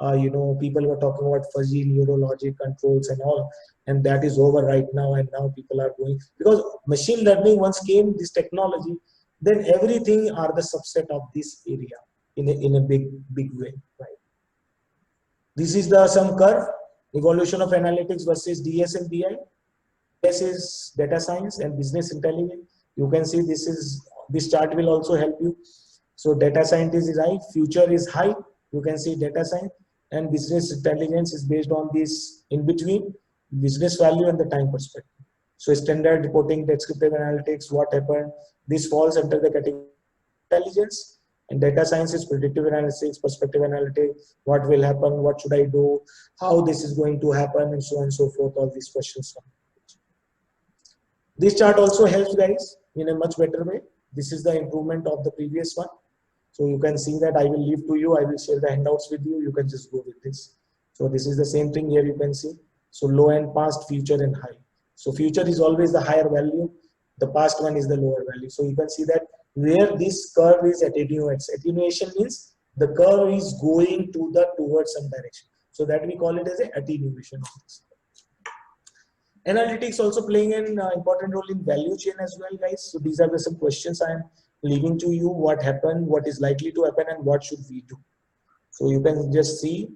You know, people were talking about fuzzy neurologic controls and all, and that is over right now. And now people are going, because machine learning once came, this technology, then everything are the subset of this area in a big way, right? This is the some curve, evolution of analytics versus DS and BI. DS is data science and business intelligence. You can see this chart will also help you. So data scientist is high, future is high. You can see data science, and business intelligence is based on this in between, business value and the time perspective. So standard reporting, descriptive analytics, what happened, this falls under the category of intelligence. And data science is predictive analysis, perspective analytics, what will happen, what should I do, how this is going to happen, and so on and so forth. All these questions come. This chart also helps guys in a much better way. This is the improvement of the previous one. So you can see that. I will leave to you. I will share the handouts with you. You can just go with this. So this is the same thing here. You can see. So low and past, future and high. So future is always the higher value. The past one is the lower value. So you can see that where this curve is attenuates. Attenuation means the curve is going towards some direction. So that we call it as an attenuation of this. Analytics also playing an important role in value chain as well, guys. So these are some questions I am leaving to you. What happened, what is likely to happen, and what should we do? So you can just see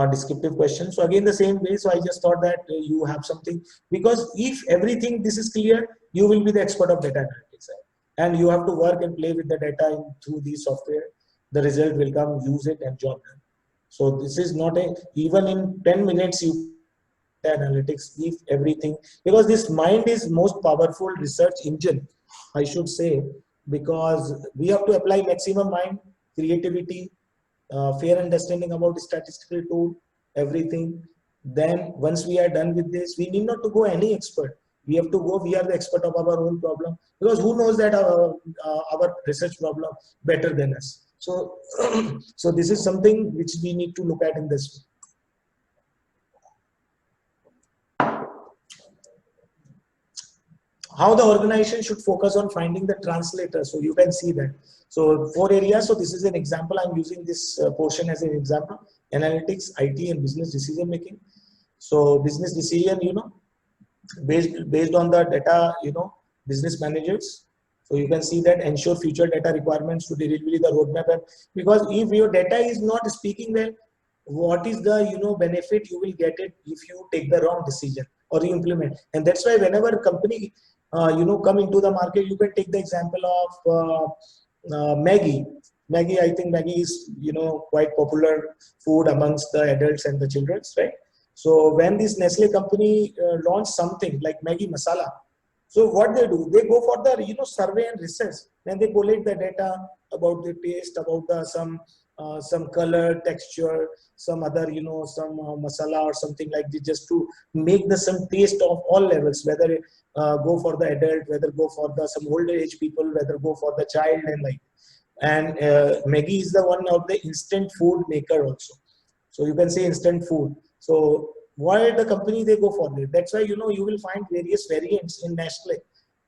descriptive questions. So again, the same way. So I just thought that you have something, because if everything this is clear, you will be the expert of data analytics, and you have to work and play with the data through the software. The result will come, use it, and job done. So this is not even in 10 minutes you analytics, if everything, because this mind is most powerful research engine, I should say, because we have to apply maximum mind, creativity, fair understanding about the statistical tool, everything. Then once we are done with this, we need not to go any expert. We have to go, we are the expert of our own problem, because who knows that our research problem better than us. So, so this is something which we need to look at in this way. How the organization should focus on finding the translator. So you can see that. So 4 areas. So this is an example. I'm using this portion as an example. Analytics, IT, and business decision making. So business decision, you know, based on the data, you know, business managers. So you can see that ensure future data requirements to deliver the roadmap. And because if your data is not speaking well, what is the, you know, benefit you will get it if you take the wrong decision or you implement. And that's why whenever a company you know, come into the market, you can take the example of Maggi. Maggi, I think Maggi is, you know, quite popular food amongst the adults and the children, right? So when this Nestle company launched something like Maggi Masala, so what they do, they go for the, you know, survey and research, and they collect the data about the taste, about the some color, texture, some other, you know, some masala or something like this, just to make the some taste of all levels, whether go for the adult, whether go for the some older age people, whether go for the child, and like. And Maggi is the one of the instant food maker also. So you can say instant food. So why the company they go for it? That's why, you know, you will find various variants in Nestle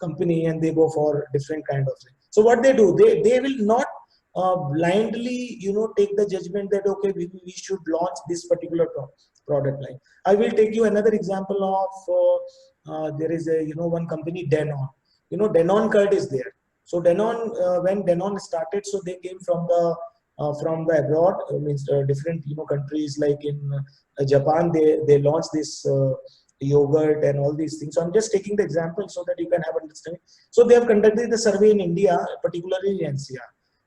company, and they go for different kind of thing. So what they do, they will not blindly, you know, take the judgment that okay, we should launch this particular product line. I will take you another example of there is a, you know, one company, Danone. You know, Danone curd is there. So Danone, when Danone started, so they came from the abroad, means different, you know, countries, like in Japan, they launched this yogurt and all these things. So I'm just taking the example so that you can have understanding. So they have conducted the survey in India, particularly in NCR.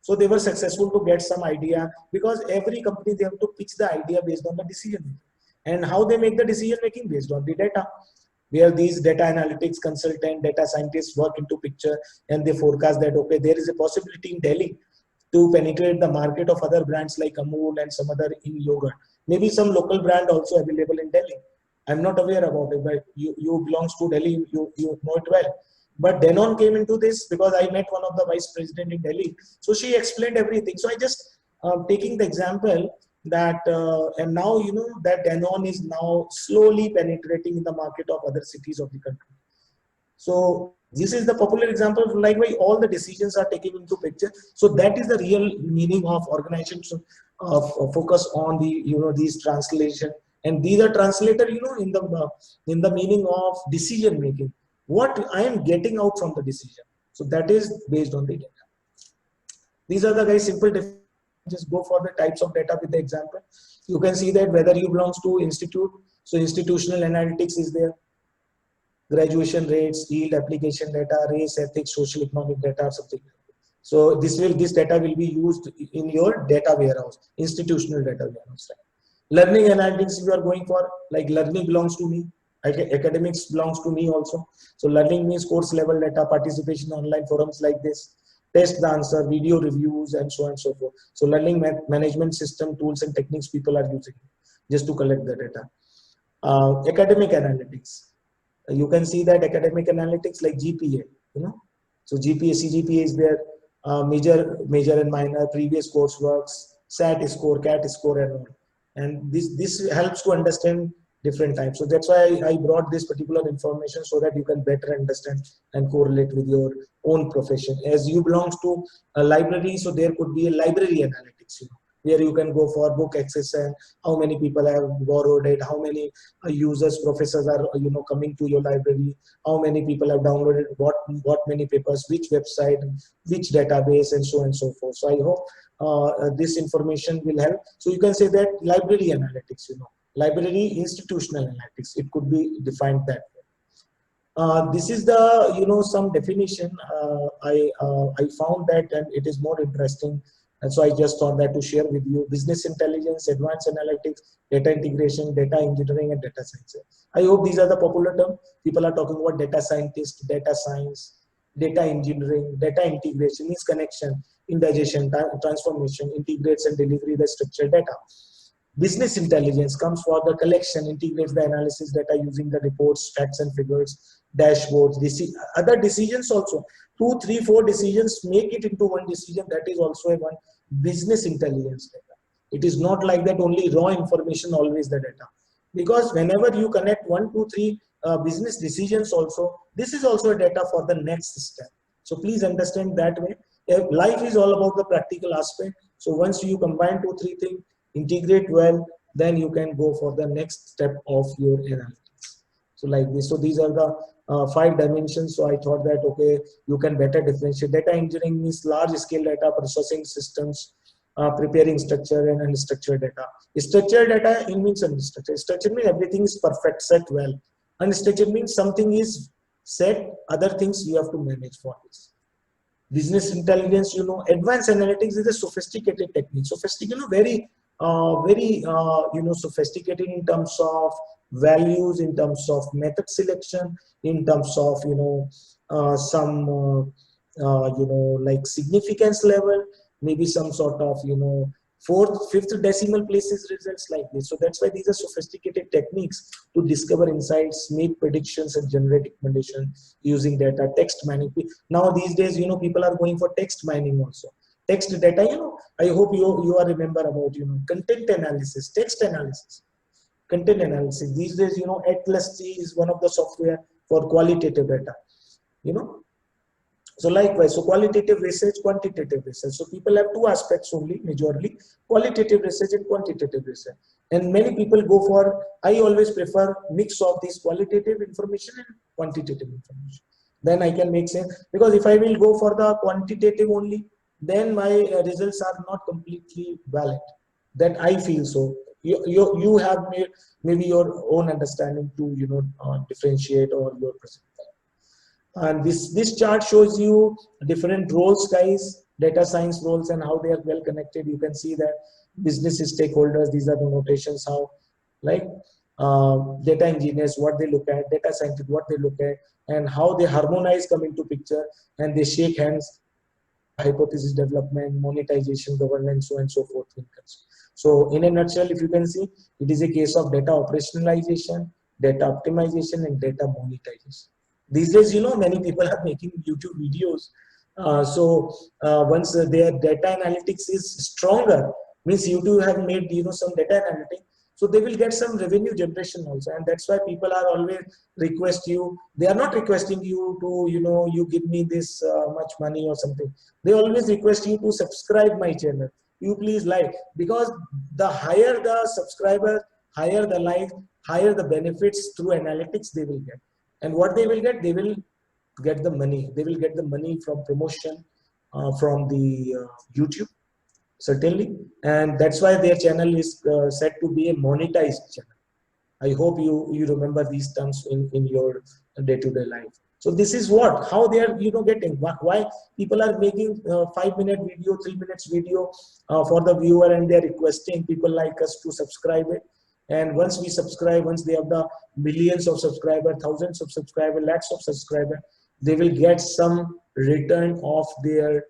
So they were successful to get some idea, because every company, they have to pitch the idea based on the decision making. And how they make the decision making? Based on the data, where these data analytics consultant, data scientists work into picture, and they forecast that okay, there is a possibility in Delhi to penetrate the market of other brands like Amul and some other in yogurt. Maybe some local brand also available in Delhi. I'm not aware about it, but you belongs to Delhi, you know it well. But Danone came into this because I met one of the vice president in Delhi. So she explained everything. So I just taking the example that, and now you know that Danone is now slowly penetrating in the market of other cities of the country. So this is the popular example of like why all the decisions are taken into picture. So that is the real meaning of organizations focus on the these translation, and these are translated in the meaning of decision making. What I am getting out from the decision. So that is based on the data. These are the guys simple. Just go for the types of data with the example. You can see that whether you belongs to institute. So institutional analytics is there. Graduation rates, yield, application data, race, ethics, social economic data, or something. So this data will be used in your data warehouse, institutional data warehouse. Learning analytics you are going for, like learning belongs to me, academics belongs to me also. So learning means course level data, participation in online forums like this, test the answer, video reviews, and so on and so forth. So learning management system tools and techniques people are using just to collect the data. Academic analytics. You can see that academic analytics like GPA, so GPA, CGPA is there, major and minor, previous courseworks, SAT score, CAT score, and all. And this helps to understand different types. So that's why I brought this particular information so that you can better understand and correlate with your own profession. As you belong to a library, so there could be a library analytics, where you can go for book access and how many people have borrowed it, how many users, professors are coming to your library, how many people have downloaded what many papers, which website, which database, and so on and so forth. So I hope this information will help. So you can say that library analytics, library institutional analytics, it could be defined that way. This is the some definition I found that, and it is more interesting. And so I just thought that to share with you: business intelligence, advanced analytics, data integration, data engineering, and data science. I hope these are the popular terms. People are talking about data scientist, data science, data engineering, data integration means connection, indigestion, transformation, integrates and delivery the structured data. Business intelligence comes for the collection, integrates the analysis data using the reports, facts and figures, dashboards, other decisions also. 2, 3, 4 decisions make it into one decision. That is also a one business intelligence data. It is not like that only raw information always the data. Because whenever you connect 1, 2, 3 business decisions also, this is also a data for the next step. So please understand that way. Life is all about the practical aspect. So once you combine 2, 3 things, integrate well, then you can go for the next step of your analytics. So like this. So these are the 5 dimensions. So I thought that, okay, you can better differentiate. Data engineering means large scale data processing systems, preparing structured and unstructured data. Structured data means unstructured. Structured means everything is perfect, set well. Unstructured means something is set, other things you have to manage for this. Business intelligence, advanced analytics is a sophisticated technique. Sophisticated, very sophisticated in terms of values, in terms of method selection, in terms of some like significance level, maybe some sort of 4th, 5th decimal places results like this. So that's why these are sophisticated techniques to discover insights, make predictions, and generate recommendations using data. Text mining, now these days people are going for text mining also. Text data, I hope you are remember about content analysis, text analysis, content analysis. These days Atlas T is one of the software for qualitative data. So likewise, so qualitative research, quantitative research. So people have 2 aspects only, majorly, qualitative research and quantitative research. And many people go for, I always prefer mix of these qualitative information and quantitative information. Then I can make sense, because if I will go for the quantitative only, then my results are not completely valid. That I feel so. You have maybe your own understanding to differentiate or your perspective. And this chart shows you different roles, guys, data science roles, and how they are well connected. You can see that business stakeholders, these are the notations, how like data engineers, what they look at, data scientists, what they look at, and how they harmonize come into picture, and they shake hands hypothesis development, monetization, governance, so on and so forth. So in a nutshell, if you can see, it is a case of data operationalization, data optimization, and data monetization. These days, many people are making YouTube videos. Once their data analytics is stronger, means YouTube have made some data analytics, so they will get some revenue generation also, and that's why people are always request you. They are not requesting you to you give me this much money or something. They always request you to subscribe my channel. You please like, because the higher the subscriber, higher the like, higher the benefits through analytics they will get. And what they will get? They will get the money. They will get the money from promotion from the YouTube, certainly, and that's why their channel is said to be a monetized channel. I hope you remember these terms in your day-to-day life. So this is how they are getting, why people are making 5-minute video, 3 minutes video for the viewer, and they are requesting people like us to subscribe it. And once we subscribe, once they have the millions of subscribers, thousands of subscribers, lakhs of subscribers, they will get some return of their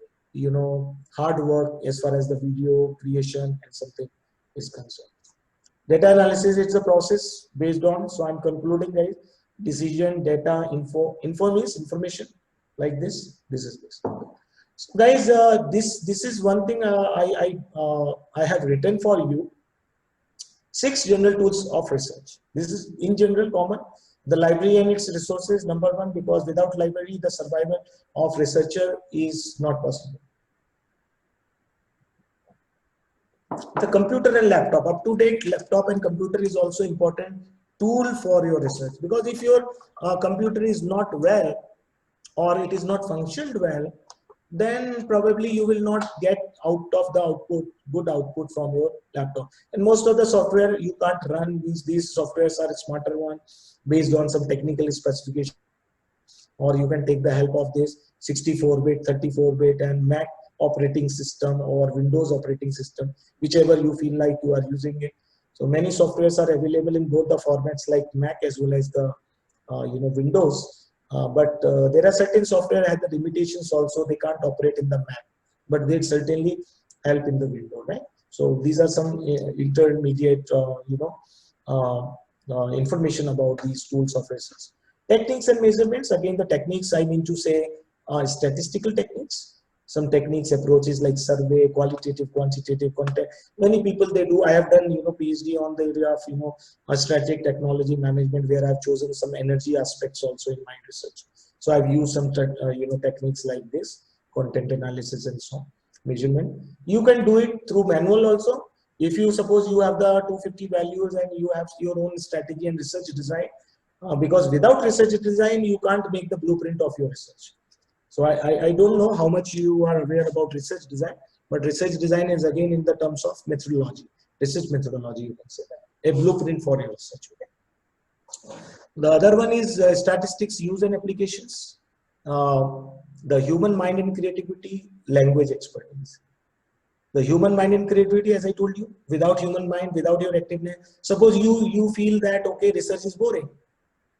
hard work as far as the video creation and something is concerned. Data analysis, it's a process based on, so I'm concluding, guys, decision, data, info means information, like this is this. So guys, this is one thing I have written for you. 6 general tools of research. This is in general common. The library and its resources, number 1, because without library, the survival of researcher is not possible. The computer and laptop, up-to-date laptop and computer is also important tool for your research, because if your computer is not well or it is not functioned well, then probably you will not get good output from your laptop. And most of the software you can't run, these softwares are smarter one based on some technical specification, or you can take the help of this 64-bit, 34-bit and Mac operating system or Windows operating system, whichever you feel like you are using it. So many softwares are available in both the formats, like Mac as well as the Windows. But there are certain software that have the limitations also. They can't operate in the Mac, but they certainly help in the Windows, right? So these are some intermediate, information about these tools of research. Techniques and measurements. Again, the techniques I mean to say are statistical techniques. Some techniques, approaches like survey, qualitative, quantitative, content. Many people they do. I have done PhD on the area of strategic technology management, where I've chosen some energy aspects also in my research. So I've used some techniques like this, content analysis and so on, measurement. You can do it through manual also. If you suppose you have the 250 values and you have your own strategy and research design, because without research design you can't make the blueprint of your research. So I don't know how much you are aware about research design, but research design is again in the terms of methodology, research methodology, you can say that, a blueprint for your research. Okay? The other one is statistics, use and applications, the human mind and creativity, language expertise. The human mind and creativity, as I told you, without human mind, without your activeness, suppose you feel that, okay, research is boring,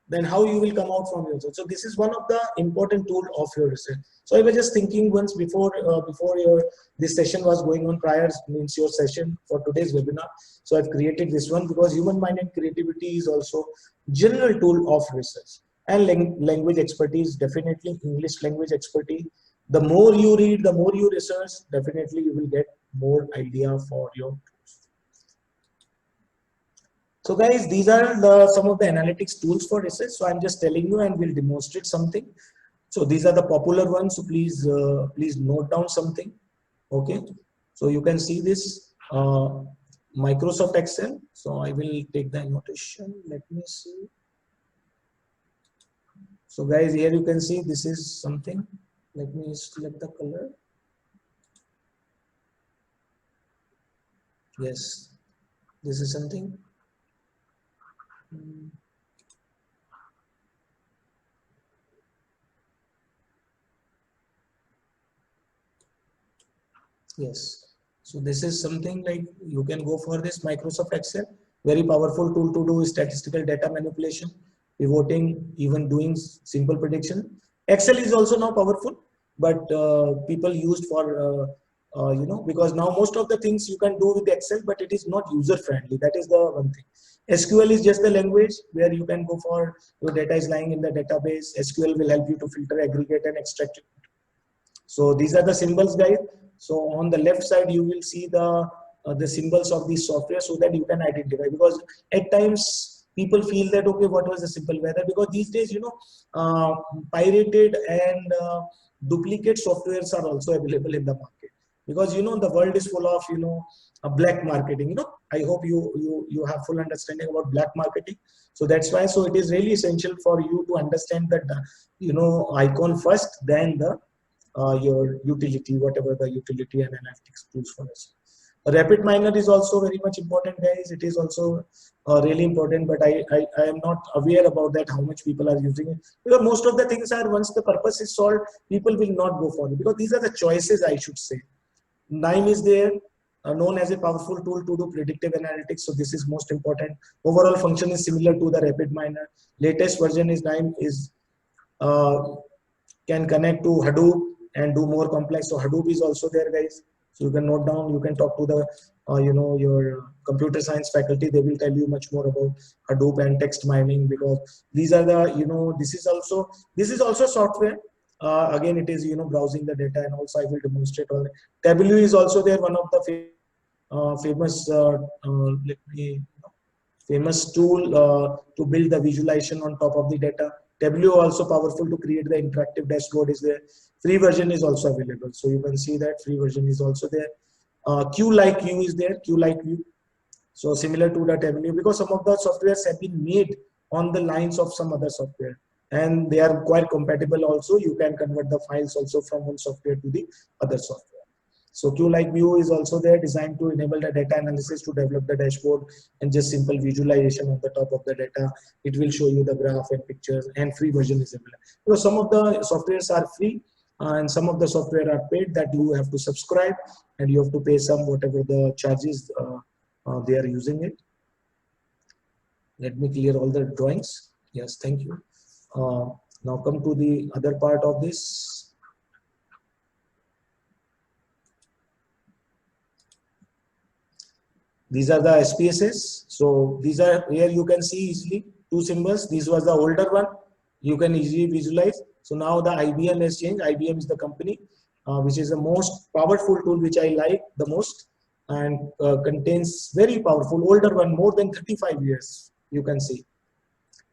then how you will come out from your research? So this is one of the important tool of your research. So I was just thinking once before this session was going on, prior means your session for today's webinar. So I've created this one because human mind and creativity is also general tool of research. And language expertise, definitely English language expertise. The more you read, the more you research, definitely you will get more idea for your tools. So guys, these are some of the analytics tools for research. So I'm just telling you and we'll demonstrate something. So these are the popular ones. So please, please note down something. Okay. So you can see this Microsoft Excel. So I will take the annotation. Let me see. So guys, here you can see this is something. Let me select the color. Yes, this is something. Yes, so this is something like you can go for this Microsoft Excel, very powerful tool to do statistical data manipulation, pivoting, even doing simple prediction. Excel is also now powerful but people used for because now most of the things you can do with Excel, but it is not user friendly. That is the one thing. SQL is just the language where you can go for your data is lying in the database. SQL will help you to filter, aggregate, and extract it. So these are the symbols, guys. So on the left side, you will see the symbols of these software so that you can identify, because at times people feel that, okay, what was the simple weather? Because these days, pirated and duplicate softwares are also available in the market, because the world is full of a black marketing. I hope you have full understanding about black marketing. So that's why, so it is really essential for you to understand that icon first, then the your utility, whatever the utility and analytics tools for us. A rapid miner is also very much important, guys. It is also really important, but I am not aware about that, how much people are using it, because most of the things are, once the purpose is solved, people will not go for it, because these are the choices, I should say. NIME is there, known as a powerful tool to do predictive analytics. So this is most important. Overall function is similar to the rapid miner. Latest version is NIME is can connect to Hadoop and do more complex. So Hadoop is also there, guys. So you can note down, you can talk to the your computer science faculty. They will tell you much more about Hadoop and text mining, because these are the this is also software. Again, it is browsing the data, and also I will demonstrate all that. Tableau is also there, one of the famous tool to build the visualization on top of the data. Tableau also powerful to create the interactive dashboard is there. Free version is also available, so you can see that free version is also there. QLikeView is there, QLikeView. So similar to the Tableau, because some of the softwares have been made on the lines of some other software, and they are quite compatible also. You can convert the files also from one software to the other software. So QLikeView is also there, designed to enable the data analysis to develop the dashboard and just simple visualization on the top of the data. It will show you the graph and pictures, and free version is available. Because some of the softwares are free and some of the software are paid, that you have to subscribe and you have to pay some whatever the charges they are using it. Let me clear all the drawings. Yes, thank you. Now come to the other part of this. These are the SPSS. So these are, here you can see easily two symbols. This was the older one. You can easily visualize. So now the IBM has changed. IBM is the company, which is the most powerful tool, which I like the most, and contains very powerful older one, more than 35 years. You can see.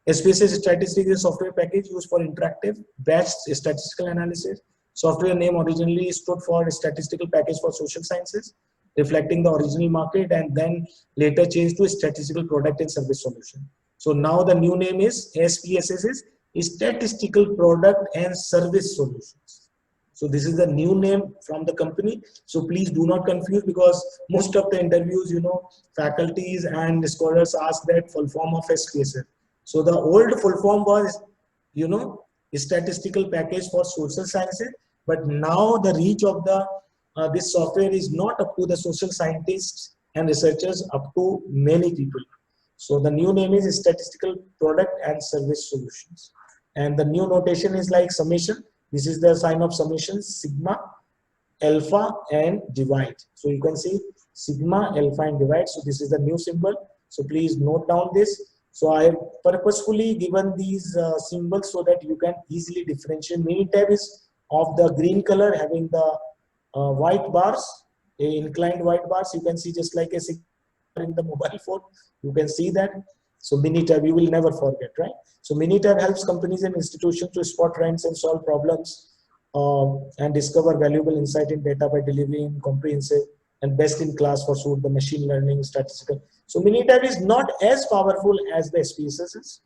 SPSS statistics is a software package used for interactive batch statistical analysis. Software name originally stood for Statistical Package for Social Sciences, reflecting the original market, and then later changed to Statistical Product and Service Solution. So now the new name is SPSS, is Statistical Product and Service Solutions. So this is the new name from the company. So please do not confuse, because most of the interviews, faculties and scholars ask that full form of SPSS. So the old full form was, Statistical Package for Social Sciences, but now the reach of the this software is not up to the social scientists and researchers, up to many people. So the new name is Statistical Product and Service Solutions. And the new notation is like summation. This is the sign of summation, sigma, alpha, and divide. So you can see sigma, alpha, and divide. So this is the new symbol. So please note down this. So I have purposefully given these symbols so that you can easily differentiate. Minitab is of the green color, having the white bars, inclined white bars. You can see just like a sigma in the mobile phone. You can see that. So Minitab, you will never forget, right? So Minitab helps companies and institutions to spot trends and solve problems and discover valuable insight in data by delivering comprehensive and best in class for suit the machine learning statistical. So Minitab is not as powerful as the SPSS.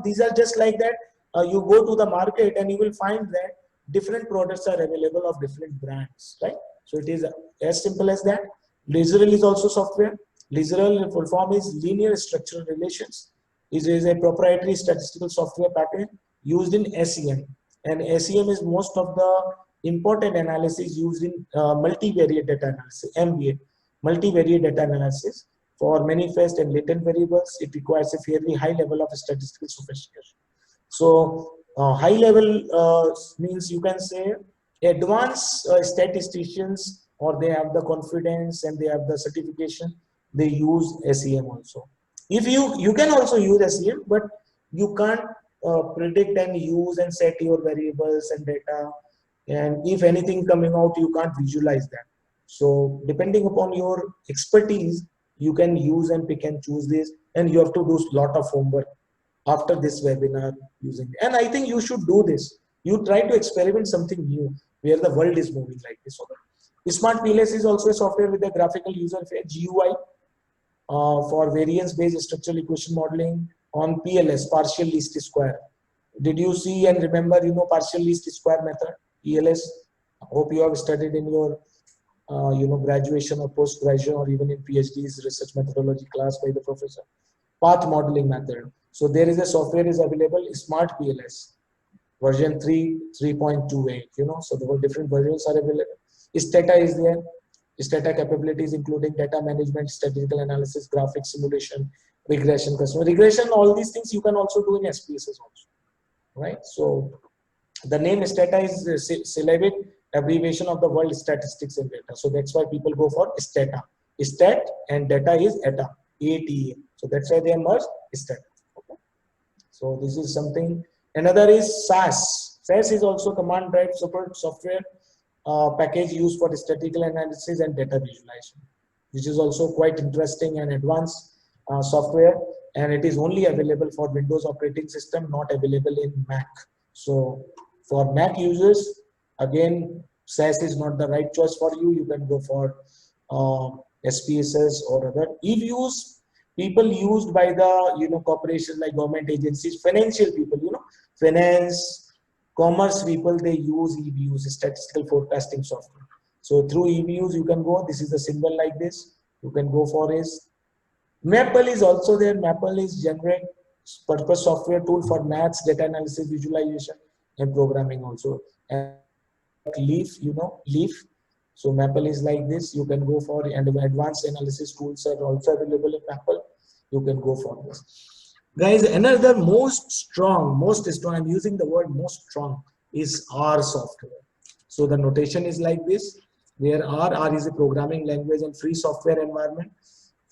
These are just like that. You go to the market and you will find that different products are available of different brands, right? So it is as simple as that. Linear is also software. Linear full form is Linear Structural Relations. It is a proprietary statistical software package used in SEM, and SEM is most of the important analysis used in multivariate data analysis, MVA, multivariate data analysis. For manifest and latent variables, it requires a fairly high level of statistical sophistication. So high level means you can say advanced statisticians, or they have the confidence and they have the certification, they use SEM also. If you can also use SEM, but you can't predict and use and set your variables and data, and if anything coming out, you can't visualize that. So depending upon your expertise, you can use and pick and choose this, and you have to do a lot of homework after this webinar using it. And I think you should do this. You try to experiment something new where the world is moving like this. Smart PLS is also a software with a graphical user interface, GUI, for variance-based structural equation modeling on PLS, partial least square. Did you see and remember, partial least square method, PLS? I hope you have studied in your graduation or post-graduation or even in PhD's research methodology class by the professor. Path modeling method. So there is a software is available, Smart PLS, version 3.28, so the different versions are available. Stata is there. Stata capabilities including data management, statistical analysis, graphics, simulation, regression, customer regression, all these things you can also do in SPSS also, right? So the name Stata is syllabic abbreviation of the word statistics and data. So that's why people go for Stata. Stat and data is ATA, ATA. So that's why they merged Stata. Okay. So this is something. Another is SAS. SAS is also command drive support software package used for statistical analysis and data visualization, which is also quite interesting and advanced software, and it is only available for Windows operating system, not available in Mac. So for Mac users, again, SAS is not the right choice for you. You can go for SPSS or other EViews. People used by the corporations like government agencies, financial people, finance, commerce people, they use EViews, statistical forecasting software. So through EViews you can go. This is a symbol like this. You can go for is. Maple is also there. Maple is general purpose software tool for maths, data analysis, visualization, and programming also. And Leaf, Leaf. So Maple is like this. You can go for, and advanced analysis tools are also available in Maple. You can go for this. Guys, another most strong, I'm using the word most strong, is R software. So the notation is like this, where R is a programming language and free software environment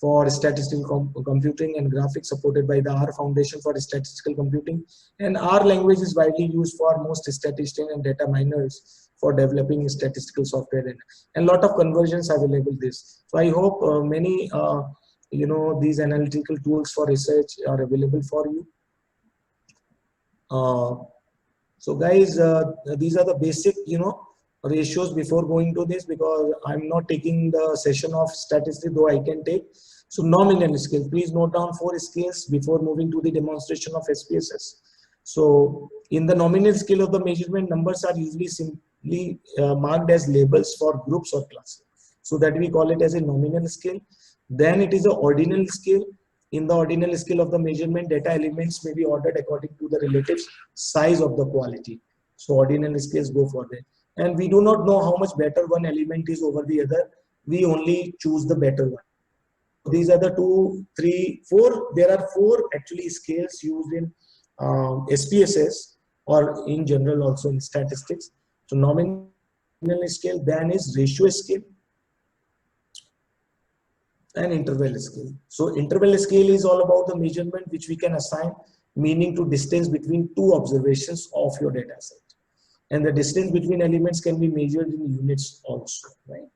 for statistical computing and graphics, supported by the R Foundation for Statistical Computing. And R language is widely used for most statisticians and data miners for developing statistical software, and a lot of conversions available this. So I hope many these analytical tools for research are available for you. So guys, these are the basic ratios before going to this, because I'm not taking the session of statistics, though I can take. So nominal scale, please note down 4 scales before moving to the demonstration of SPSS. So in the nominal scale of the measurement, numbers are usually simply marked as labels for groups or classes. So that we call it as a nominal scale. Then it is an ordinal scale. In the ordinal scale of the measurement, data elements may be ordered according to the relative size of the quality. So ordinal scales go for that. And we do not know how much better one element is over the other. We only choose the better one. These are the 2, 3, 4. There are 4 actually scales used in SPSS or in general also in statistics. So nominal scale, then is ratio scale, and interval scale. So interval scale is all about the measurement which we can assign meaning to distance between 2 observations of your data set. And the distance between elements can be measured in units also, right?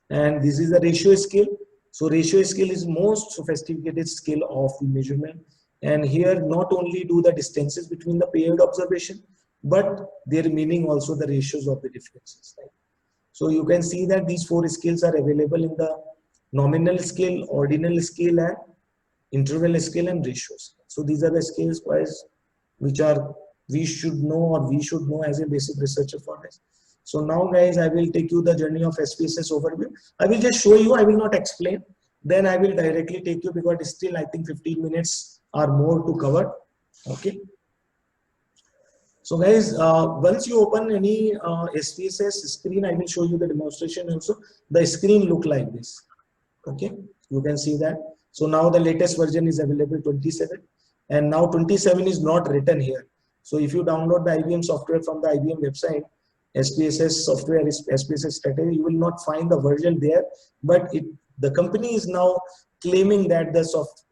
And this is the ratio scale. So ratio scale is most sophisticated scale of the measurement. And here not only do the distances between the paired observation, but their meaning also the ratios of the differences, right? So you can see that these 4 scales are available in the nominal scale, ordinal scale, and interval scale and ratios. So these are the scales which are we should know as a basic researcher for this. So now guys, I will take you the journey of SPSS overview. I will just show you, I will not explain. Then I will directly take you, because still I think 15 minutes or more to cover. Okay. So guys, once you open any SPSS screen, I will show you the demonstration also. The screen look like this. Okay, you can see that. So now the latest version is available 27, and now 27 is not written here. So if you download the IBM software from the IBM website, SPSS software, SPSS strategy, you will not find the version there, but the company is now claiming that the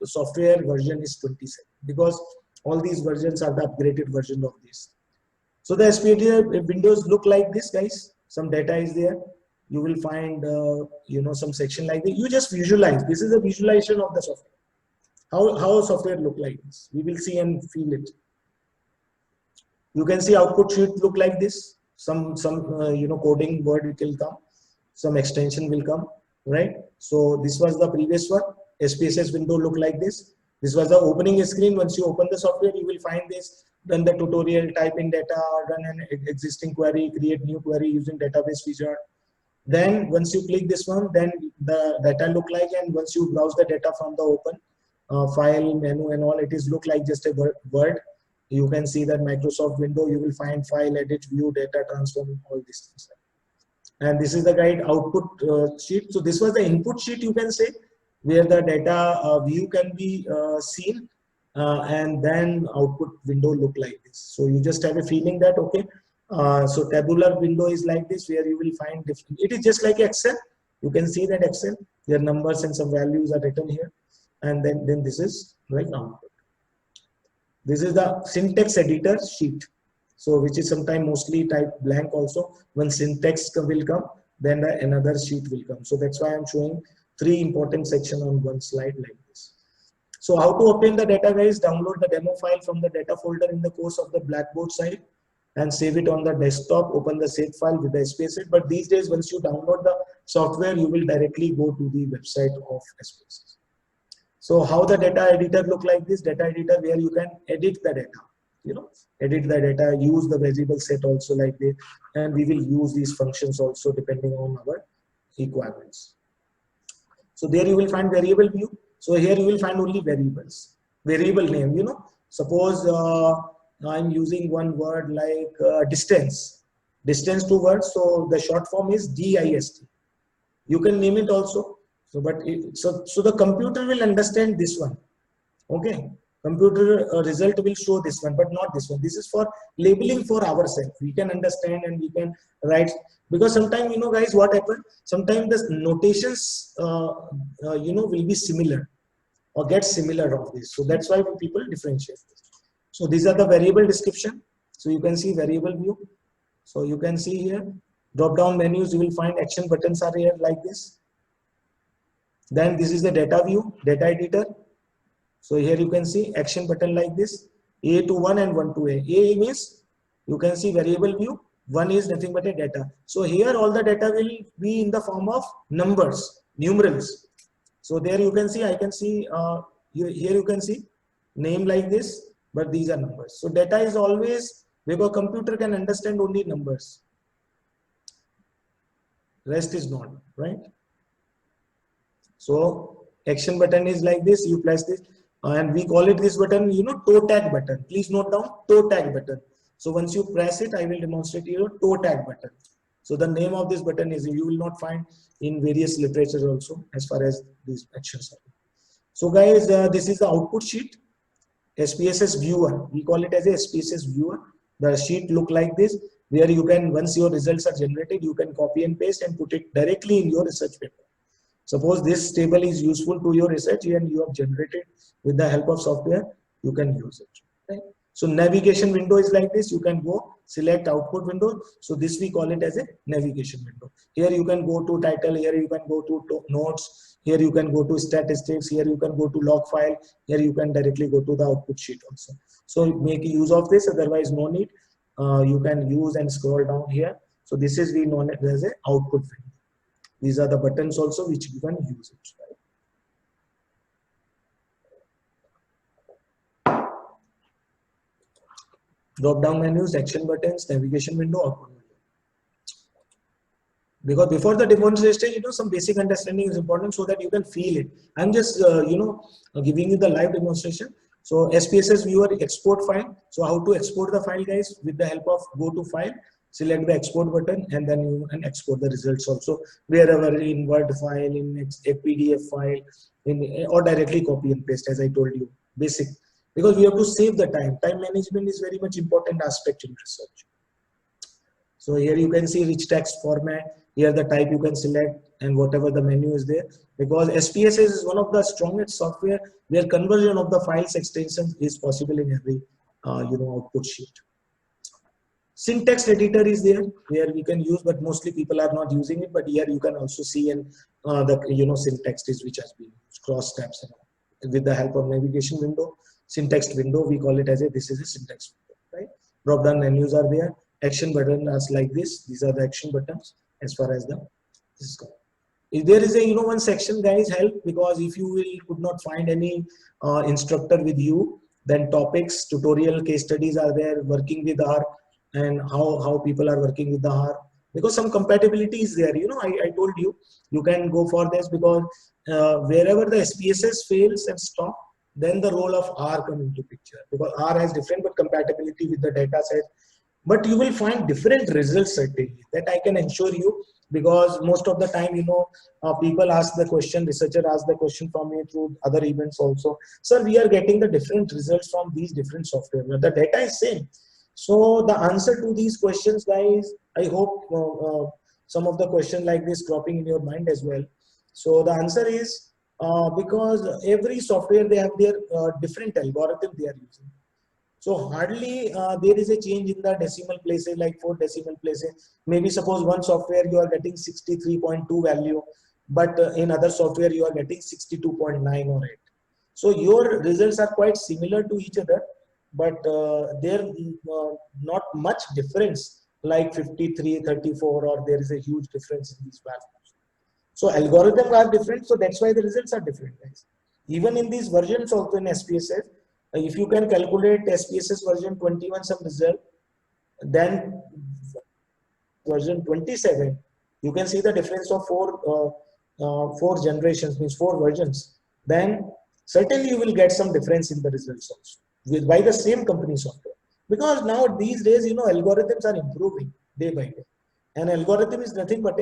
software version is 27 because all these versions are the upgraded version of this. So the SPSS windows look like this, guys. Some data is there. You will find some section like this. You just visualize. This is a visualization of the software. How software look like this. We will see and feel it. You can see output sheet look like this. Some coding word will come. Some extension will come, right? So this was the previous one. SPSS window look like this. This was the opening screen. Once you open the software, you will find this. Run the tutorial, type in data, run an existing query, create new query using database wizard. Then once you click this one, then the data look like, and once you browse the data from the open file menu and all, it is look like just a word. You can see that Microsoft window, you will find file, edit, view, data, transform, all these things. And this is the guide output sheet. So this was the input sheet, you can say, where the data view can be seen, and then output window look like this. So you just have a feeling that, okay, so tabular window is like this, where you will find different. It is just like Excel. You can see that Excel, your numbers and some values are written here. And then this is like output. This is the syntax editor sheet. So which is sometimes mostly type blank also. When syntax will come, then another sheet will come. So that's why I'm showing 3 important sections on one slide like this. So how to obtain the data, guys? Download the demo file from the data folder in the course of the Blackboard site and save it on the desktop. Open the save file with the SPSS. But these days, once you download the software, you will directly go to the website of SPSS. So how the data editor look like this? Data editor where you can edit the data, edit the data, use the variable set also like this, and we will use these functions also depending on our requirements. So there you will find variable view. So here you will find only variables, variable name, suppose I'm using one word like distance to words. So the short form is DIST. You can name it also. So, but so the computer will understand this one. Okay, computer result will show this one, but not this one. This is for labeling for ourselves. We can understand and we can write, because sometimes guys, what happens? Sometimes the notations will be similar or get similar of this. So that's why people differentiate this. So these are the variable description. So you can see variable view. So you can see here drop down menus. You will find action buttons are here like this. Then this is the data view, data editor. So here you can see action button like this, A to 1 and 1 to A. A means you can see variable view, 1 is nothing but a data. So here all the data will be in the form of numbers, numerals. So there you can see, I can see, here you can see name like this, but these are numbers. So data is always, because computer can understand only numbers. Rest is not, right? So action button is like this, you press this, and we call it this button, toe tag button. Please note down toe tag button. So once you press it, I will demonstrate your toe tag button. So the name of this button is, you will not find in various literature also as far as these actions are. So guys, this is the output sheet, SPSS viewer. We call it as a SPSS viewer. The sheet look like this, where you can, once your results are generated, you can copy and paste and put it directly in your research paper. Suppose this table is useful to your research and you have generated with the help of software, you can use it. Right? So navigation window is like this. You can go select output window. So this we call it as a navigation window. Here you can go to title. Here you can go to notes. Here you can go to statistics. Here you can go to log file. Here you can directly go to the output sheet also. So make use of this. Otherwise, no need. You can use and scroll down here. So this is we known as a output window. These are the buttons also which you can use it. Right? Drop down menus, action buttons, navigation window, output window. Because before the demonstration, some basic understanding is important so that you can feel it. I'm just giving you the live demonstration. So SPSS viewer export file. So how to export the file, guys? With the help of go to file, select the export button, and then you can export the results also wherever, in Word file, in a PDF file, or directly copy and paste, as I told you. Basic because we have to save the time. Time management is very much important aspect in research. So here you can see rich text format. Here the type you can select and whatever the menu is there, because SPSS is one of the strongest software where conversion of the files extensions is possible in every output sheet. Syntax editor is there where we can use, but mostly people are not using it. But here you can also see in the syntax is which has been used, cross tabs and with the help of navigation window, syntax window, we call it as this is a syntax window, right? Drop down menus are there. Action button is like this. These are the action buttons as far as this is concerned. If there is a one section, guys, help, because if you could not find any instructor with you, then topics, tutorial, case studies are there, working with R, and how people are working with the R, because some compatibility is there. I told you can go for this, because wherever the SPSS fails and stop, then the role of R come into picture, because R has different but compatibility with the data set. But you will find different results, certainly, that I can assure you, because most of the time, people ask the question, researcher ask the question from me through other events also. Sir, we are getting the different results from these different software. The data is same. So the answer to these questions, guys, I hope some of the questions like this dropping in your mind as well. So the answer is because every software, they have their different algorithm they are using. So hardly there is a change in the decimal places, like 4 decimal places. Maybe suppose one software you are getting 63.2 value, but in other software you are getting 62.9 or 8. So your results are quite similar to each other, but there not much difference, like 53, 34, or there is a huge difference in these values. So algorithms are different, so that's why the results are different, guys. Even in these versions also in SPSS, if you can calculate SPSS version 21 some result, then version 27, you can see the difference of four generations, means 4 versions. Then certainly you will get some difference in the results also by the same company software. Because now these days, algorithms are improving day by day. And algorithm is nothing but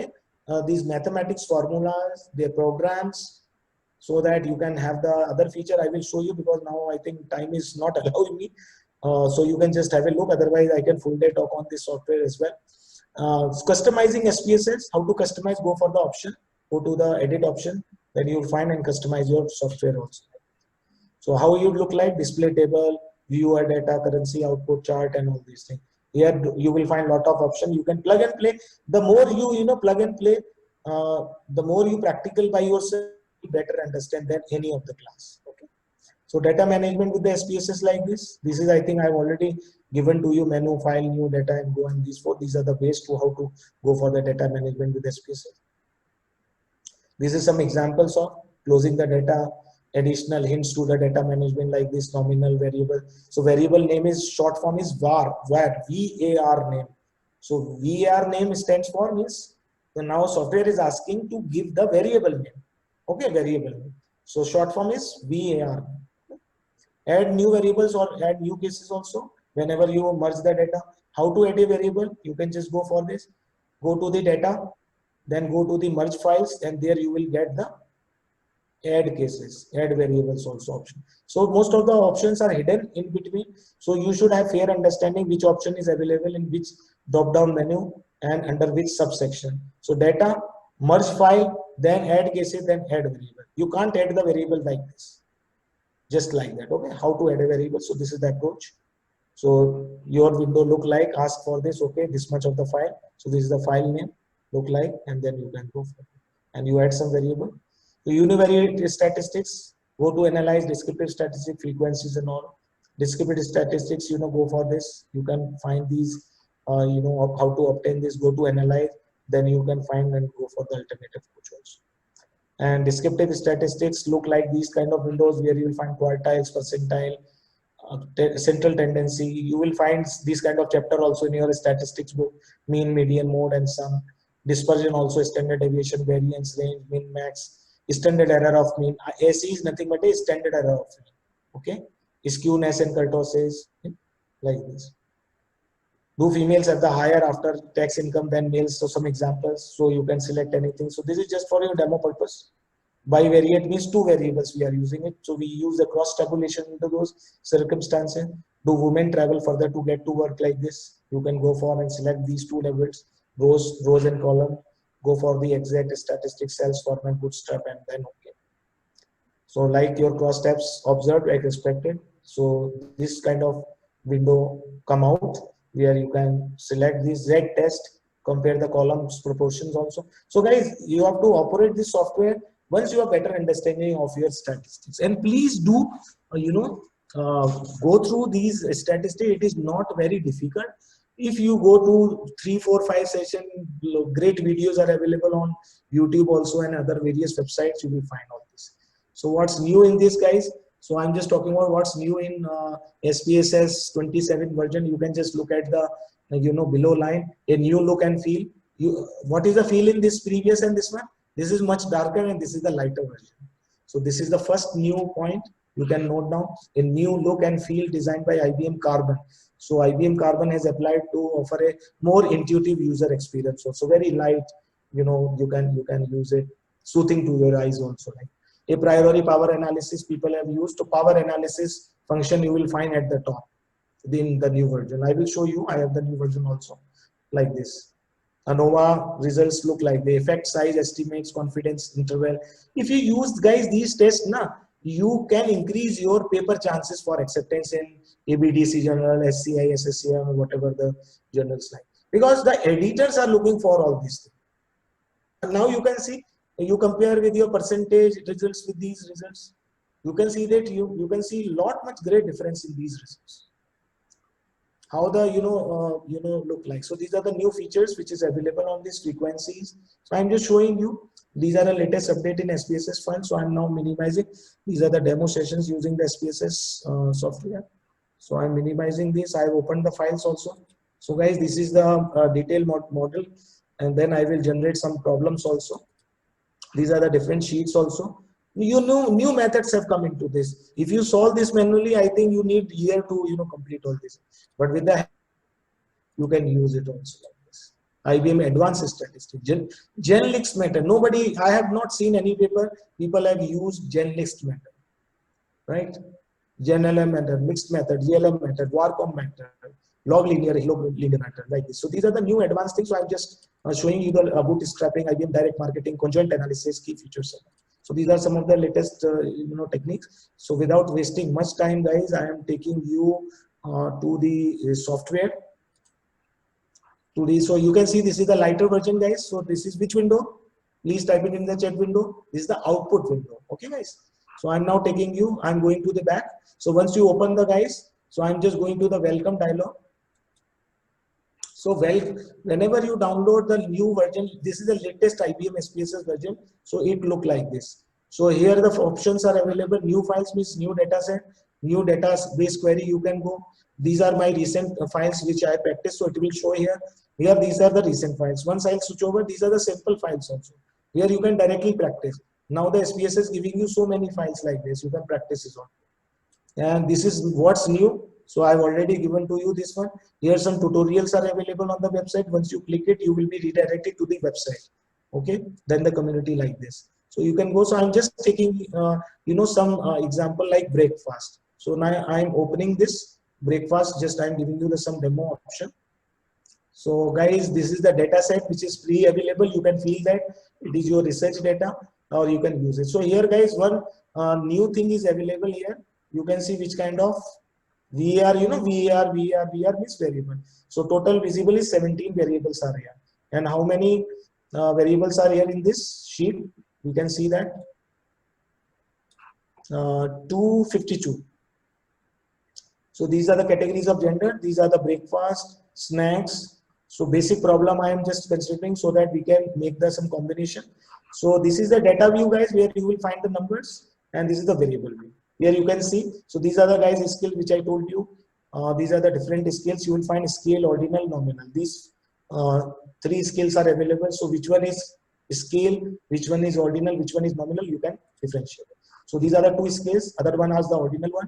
these mathematics formulas, their programs, so that you can have the other feature. I will show you, because now I think time is not allowing me. So you can just have a look. Otherwise, I can full day talk on this software as well. Customizing SPSS, how to customize, go for the option, go to the edit option, then you will find and customize your software also. So how you look like, display table, view a data, currency, output chart, and all these things. Here you will find lot of options. You can plug and play. The more you plug and play, the more you practical by yourself, better understand than any of the class. Okay. So data management with the SPSS like this. This is, I think I've already given to you, menu, file, new data, and go, and these 4. These are the ways to how to go for the data management with SPSS. This is some examples of closing the data, additional hints to the data management like this, nominal variable. So variable name is short form is var, VAR name. So VAR name stands for means, so now software is asking to give the variable name. Okay, variable name. So short form is VAR. Add new variables or add new cases also. Whenever you merge the data, how to add a variable? You can just go for this. Go to the data, then go to the merge files, and there you will get the add cases, add variables also option. So most of the options are hidden in between. So you should have fair understanding which option is available in which drop down menu and under which subsection. So data, merge file, then add cases, then add variable. You can't add the variable like this, just like that. Okay, how to add a variable? So this is the approach. So your window look like, ask for this. Okay, this much of the file. So this is the file name, look like, and then you can go for it. And you add some variable. So univariate statistics, go to analyze descriptive statistics, frequencies and all. Descriptive statistics, go for this. You can find these, how to obtain this. Go to analyze, then you can find and go for the alternative approach also. And descriptive statistics look like these kind of windows where you will find quartiles, percentile, central tendency. You will find this kind of chapter also in your statistics book, mean, median, mode, and sum. Dispersion also, standard deviation, variance, range, min, max, standard error of mean. AC is nothing but a standard error of mean. Okay, skewness and kurtosis, like this. Do females have the higher after tax income than males? So some examples. So you can select anything. So this is just for your demo purpose. Bivariate means two variables we are using it. So we use the cross tabulation into those circumstances. Do women travel further to get to work like this? You can go for and select these two levels, rows and column. Go for the exact statistics, sales format, bootstrap, and then okay. So like your cross tabs observed like expected. So this kind of window come out where you can select this Z test, compare the columns proportions also. So guys, you have to operate this software once you have better understanding of your statistics. And please do, go through these statistics. It is not very difficult. If you go to 3, 4, 5 session, great videos are available on YouTube also and other various websites. You will find all this. So what's new in this, guys? So I'm just talking about what's new in SPSS 27 version. You can just look at the below line, a new look and feel. What is the feel in this previous and this one? This is much darker and this is the lighter version. So this is the first new point. You can note down a new look and feel designed by IBM Carbon. So IBM Carbon has applied to offer a more intuitive user experience. So very light, you can use it, soothing to your eyes also. Like a priori power analysis people have used. To power analysis function you will find at the top in the new version. I will show you. I have the new version also like this. ANOVA results look like the effect size estimates, confidence interval. If you use guys these tests, you can increase your paper chances for acceptance in ABDC journal, SCI, SSCM, or whatever the journals like. Because the editors are looking for all these things. And now you can see, you compare with your percentage results with these results. You can see that you can see lot much great difference in these results. How the look like. So these are the new features which is available on these frequencies. So I'm just showing you. These are the latest update in SPSS file. So I'm now minimizing. These are the demo sessions using the SPSS software. So I'm minimizing this. I've opened the files also. So guys, this is the detailed model, and then I will generate some problems also. These are the different sheets also. New methods have come into this. If you solve this manually, I think you need year to complete all this. But with the you can use it also like this. IBM Advanced Statistics, GenList method. I have not seen any paper people have used GenList method, right? GenLM method, mixed method, GLM method, Warcom method, log linear method like this. So these are the new advanced things. So I'm just showing you the bootstrapping, IBM direct marketing, conjoint analysis, key features. So these are some of the latest techniques. So without wasting much time, guys, I am taking you to the software. So you can see this is the lighter version, guys. So this is which window? Please type it in the chat window. This is the output window. Okay, guys. So I'm now taking you. I'm going to the back. So once you open the guys, so I'm just going to the welcome dialog. So whenever you download the new version, this is the latest IBM SPSS version. So it look like this. So here the options are available. New files means new data set, new database query you can go. These are my recent files which I practiced. So it will show here. Here these are the recent files. Once I'll switch over, these are the sample files also. Here you can directly practice. Now the SPSS is giving you so many files like this. You can practice this on. And this is what's new. So I've already given to you this one. Here some tutorials are available on the website. Once you click it, you will be redirected to the website. Okay, then the community like this. So you can go. So I'm just taking some example like breakfast. So now I'm opening this breakfast. Just I'm giving you some demo option. So guys, this is the data set which is free available. You can feel that it is your research data, or you can use it. So here guys, one new thing is available here. You can see which kind of VAR, VAR means variable. So total visible is 17 variables are here. And how many variables are here in this sheet? You can see that 252. So these are the categories of gender. These are the breakfast, snacks. So basic problem I am just considering so that we can make some combination. So this is the data view, guys, where you will find the numbers, and this is the variable view. Here you can see. So these are the guys skills which I told you. These are the different skills. You will find scale, ordinal, nominal. These 3 skills are available. So which one is scale, which one is ordinal, which one is nominal, you can differentiate. So these are the 2 scales. Other one has the ordinal one.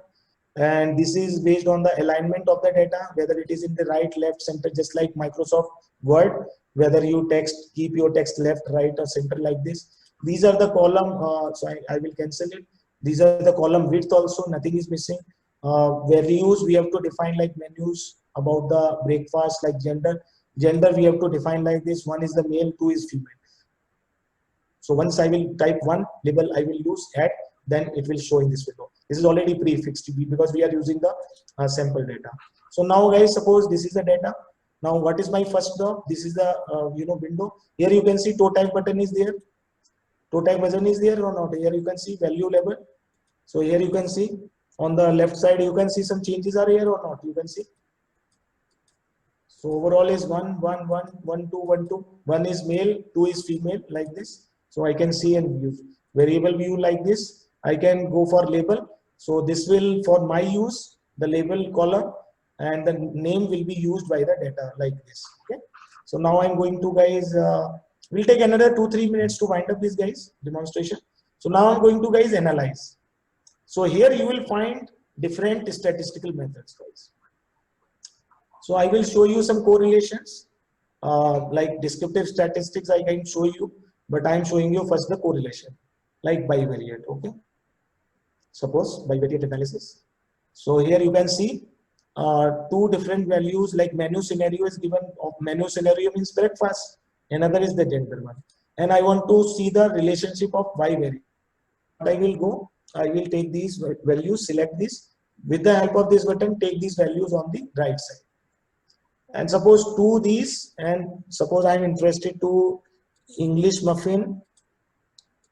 And this is based on the alignment of the data, whether it is in the right, left, center, just like Microsoft Word, whether you keep your text left, right, or center like this. These are the column, so I will cancel it. These are the column width also, nothing is missing. Values, we have to define like menus about the breakfast, like gender. Gender, we have to define like this. One is the male, two is female. So once I will type one label, I will use add, then it will show in this window. This is already prefixed because we are using the sample data. So now guys, suppose this is the data. Now what is my first job? This is the window. Here you can see toe type button is there. Toe type button is there or not? Here you can see value label. So here you can see on the left side, you can see some changes are here or not. You can see. So overall is 1, 1, 1, 1, 2, 1, 2. 1 is male, 2 is female, like this. So I can see and view variable view like this. I can go for label. So this will, for my use, the label column and the name will be used by the data like this. Okay. So now I'm going to guys, we'll take another 2-3 minutes to wind up this guys demonstration. So now I'm going to guys analyze. So here you will find different statistical methods guys. So I will show you some correlations, like descriptive statistics I can show you, but I'm showing you first the correlation, like bivariate, okay? Suppose bivariate analysis. So here you can see two different values, like menu scenario is given. Menu scenario means breakfast, another is the gender one. And I want to see the relationship of bivariate. I will go, I will take these values, select this. With the help of this button, take these values on the right side. And suppose to these, and suppose I'm interested to English muffin,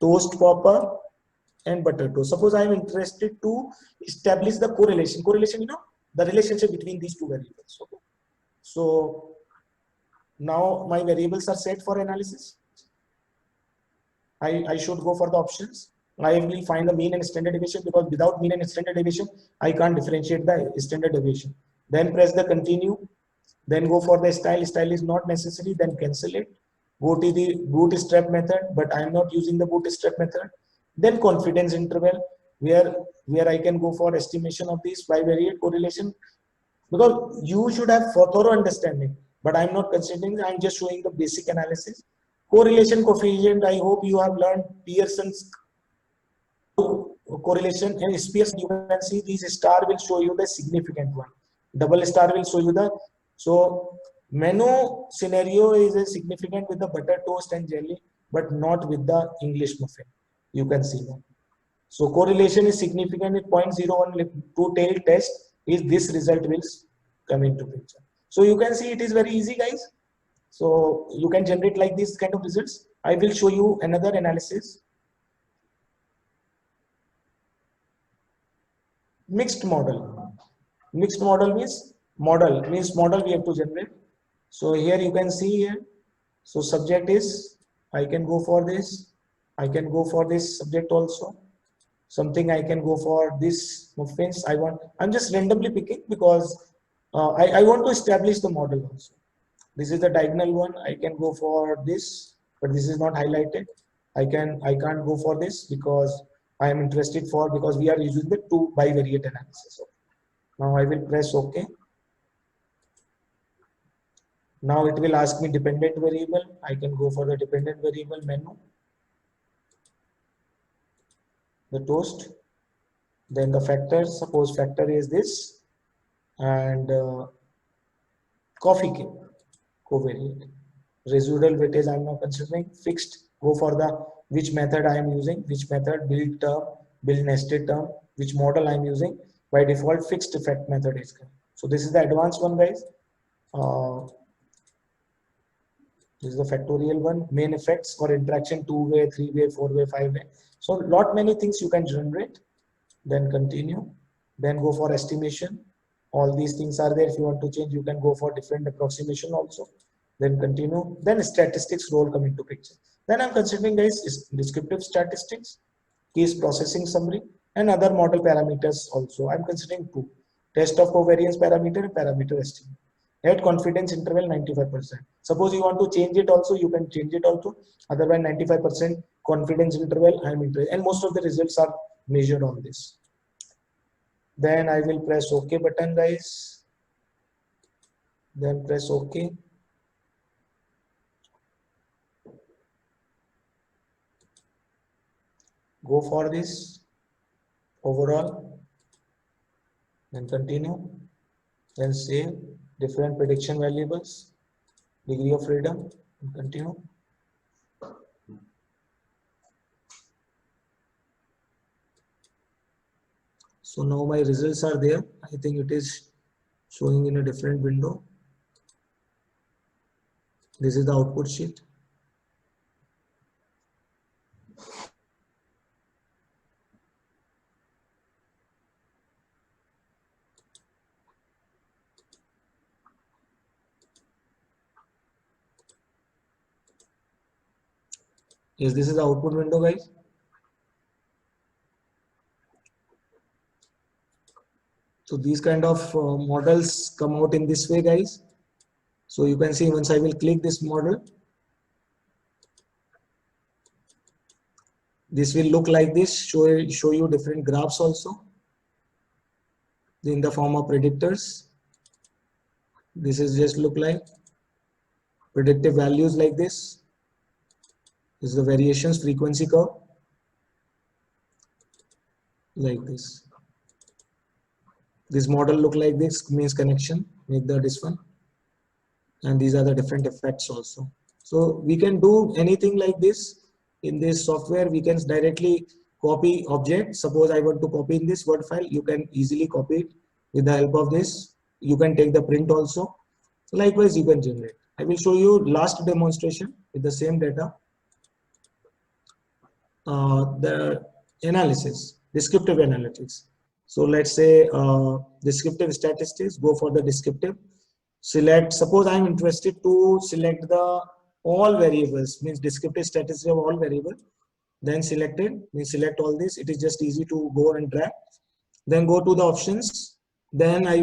toast popper, and butter toast. Suppose I'm interested to establish the correlation. Correlation, the relationship between these two variables. Okay. So now my variables are set for analysis. I should go for the options. I will find the mean and standard deviation, because without mean and standard deviation, I can't differentiate the standard deviation. Then press the continue. Then go for the style. Style is not necessary. Then cancel it. Go to the bootstrap method, but I'm not using the bootstrap method. Then confidence interval, where I can go for estimation of this bivariate correlation, because you should have thorough understanding. But I'm not considering. I'm just showing the basic analysis. Correlation coefficient. I hope you have learned Pearson's correlation, and SPS. You can see these star will show you the significant one. Double star will show you the. So menu scenario is a significant with the butter toast and jelly, but not with the English muffin. You can see that. So correlation is significant with 0.01 two-tailed test is this result will come into picture. So you can see it is very easy guys. So you can generate like this kind of results. I will show you another analysis. Mixed model. Mixed model means model we have to generate. So here you can see here. So subject is, I can go for this. I can go for this subject also. Something I can go for this muffins. I'm just randomly picking because I want to establish the model also. This is the diagonal one. I can go for this, but this is not highlighted. I can't go for this because I am interested for, because we are using the two bivariate analysis. Now I will press OK. Now it will ask me dependent variable. I can go for the dependent variable menu. The toast. Then the factor. Suppose factor is this. And coffee cake. Covariate. Residual weightage I am not considering. Fixed. Go for the which method I am using. Which method, build term, build nested term. Which model I am using. By default, fixed effect method is coming. So this is the advanced one, guys. This is the factorial one. Main effects for interaction, 2-way, 3-way, 4-way, 5-way. So lot many things you can generate. Then continue. Then go for estimation. All these things are there. If you want to change, you can go for different approximation also. Then continue. Then statistics role come into picture. Then I'm considering guys is descriptive statistics, case processing summary, and other model parameters also. I'm considering two. Test of covariance parameter and parameter estimate. At confidence interval 95%. Suppose you want to change it also, you can change it also. Otherwise 95% confidence interval I'm interested. And most of the results are measured on this. Then I will press OK button guys. Then press OK. Go for this overall, then continue, then save different prediction variables, degree of freedom, and continue. So now my results are there. I think it is showing in a different window. This is the output sheet. Yes, this is the output window, guys. So these kind of models come out in this way, guys. So you can see once I will click this model, this will look like this, show you different graphs also in the form of predictors. This is just look like predictive values like this. This is the variations frequency curve like this. This model look like this, means connection, make this one. And these are the different effects also. So we can do anything like this. In this software, we can directly copy object. Suppose I want to copy in this Word file, you can easily copy it with the help of this. You can take the print also. Likewise, you can generate. I will show you last demonstration with the same data. The analysis, descriptive analytics. So let's say descriptive statistics, go for the descriptive. Select, suppose I'm interested to select the all variables, means descriptive statistics of all variable. Then selected, means select all this. It is just easy to go and drag. Then go to the options. Then I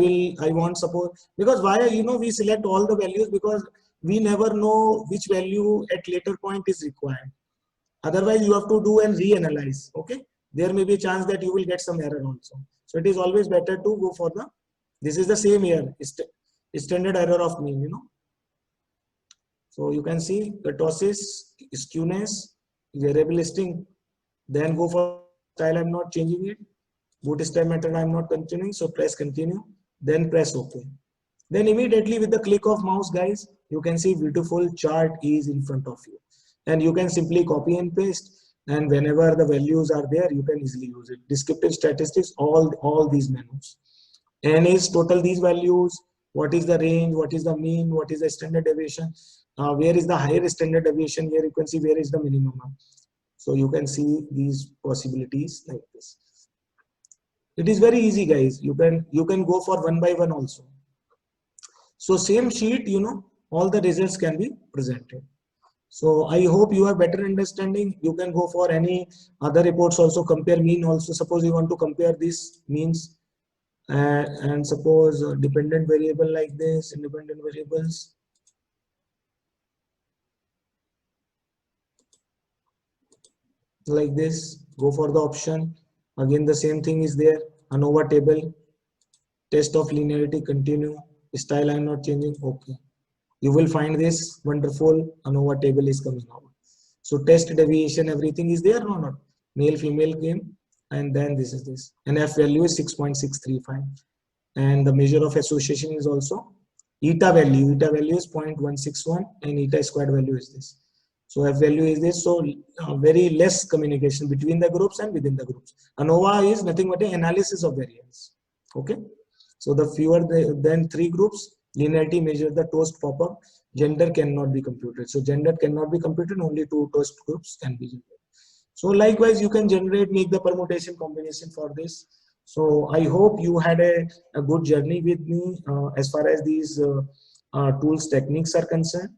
want suppose, because why, we select all the values because we never know which value at later point is required. Otherwise, you have to do and reanalyze. Okay, there may be a chance that you will get some error also. So it is always better to go for the. This is the same here. Standard error of mean. So you can see kurtosis, skewness, variable listing. Then go for style. I'm not changing it. Bootstrap method. I'm not continuing. So press continue. Then press OK. Then immediately with the click of mouse, guys, you can see beautiful chart is in front of you. And you can simply copy and paste, and whenever the values are there, you can easily use it. Descriptive statistics, all these menus. N is total these values. What is the range? What is the mean? What is the standard deviation? Where is the higher standard deviation? Here you can see where is the minimum. So you can see these possibilities like this. It is very easy, guys. You can go for one by one also. So same sheet, all the results can be presented. So I hope you have better understanding. You can go for any other reports also, compare mean also. Suppose you want to compare these means and suppose dependent variable like this, independent variables. Like this, go for the option. Again, the same thing is there. ANOVA table, test of linearity, continue. Style I'm not changing, okay. You will find this wonderful ANOVA table is coming out. So test deviation, everything is there, no, not male, female came, and then this is this. And F value is 6.635. And the measure of association is also eta value. Eta value is 0.161 and eta squared value is this. So F value is this. So very less communication between the groups and within the groups. ANOVA is nothing but an analysis of variance. Okay. So the fewer than 3 groups, linearity measure the toast pop-up, gender cannot be computed. So gender cannot be computed, only 2 toast groups can be generated. So likewise, you can make the permutation combination for this. So I hope you had a good journey with me as far as these tools techniques are concerned.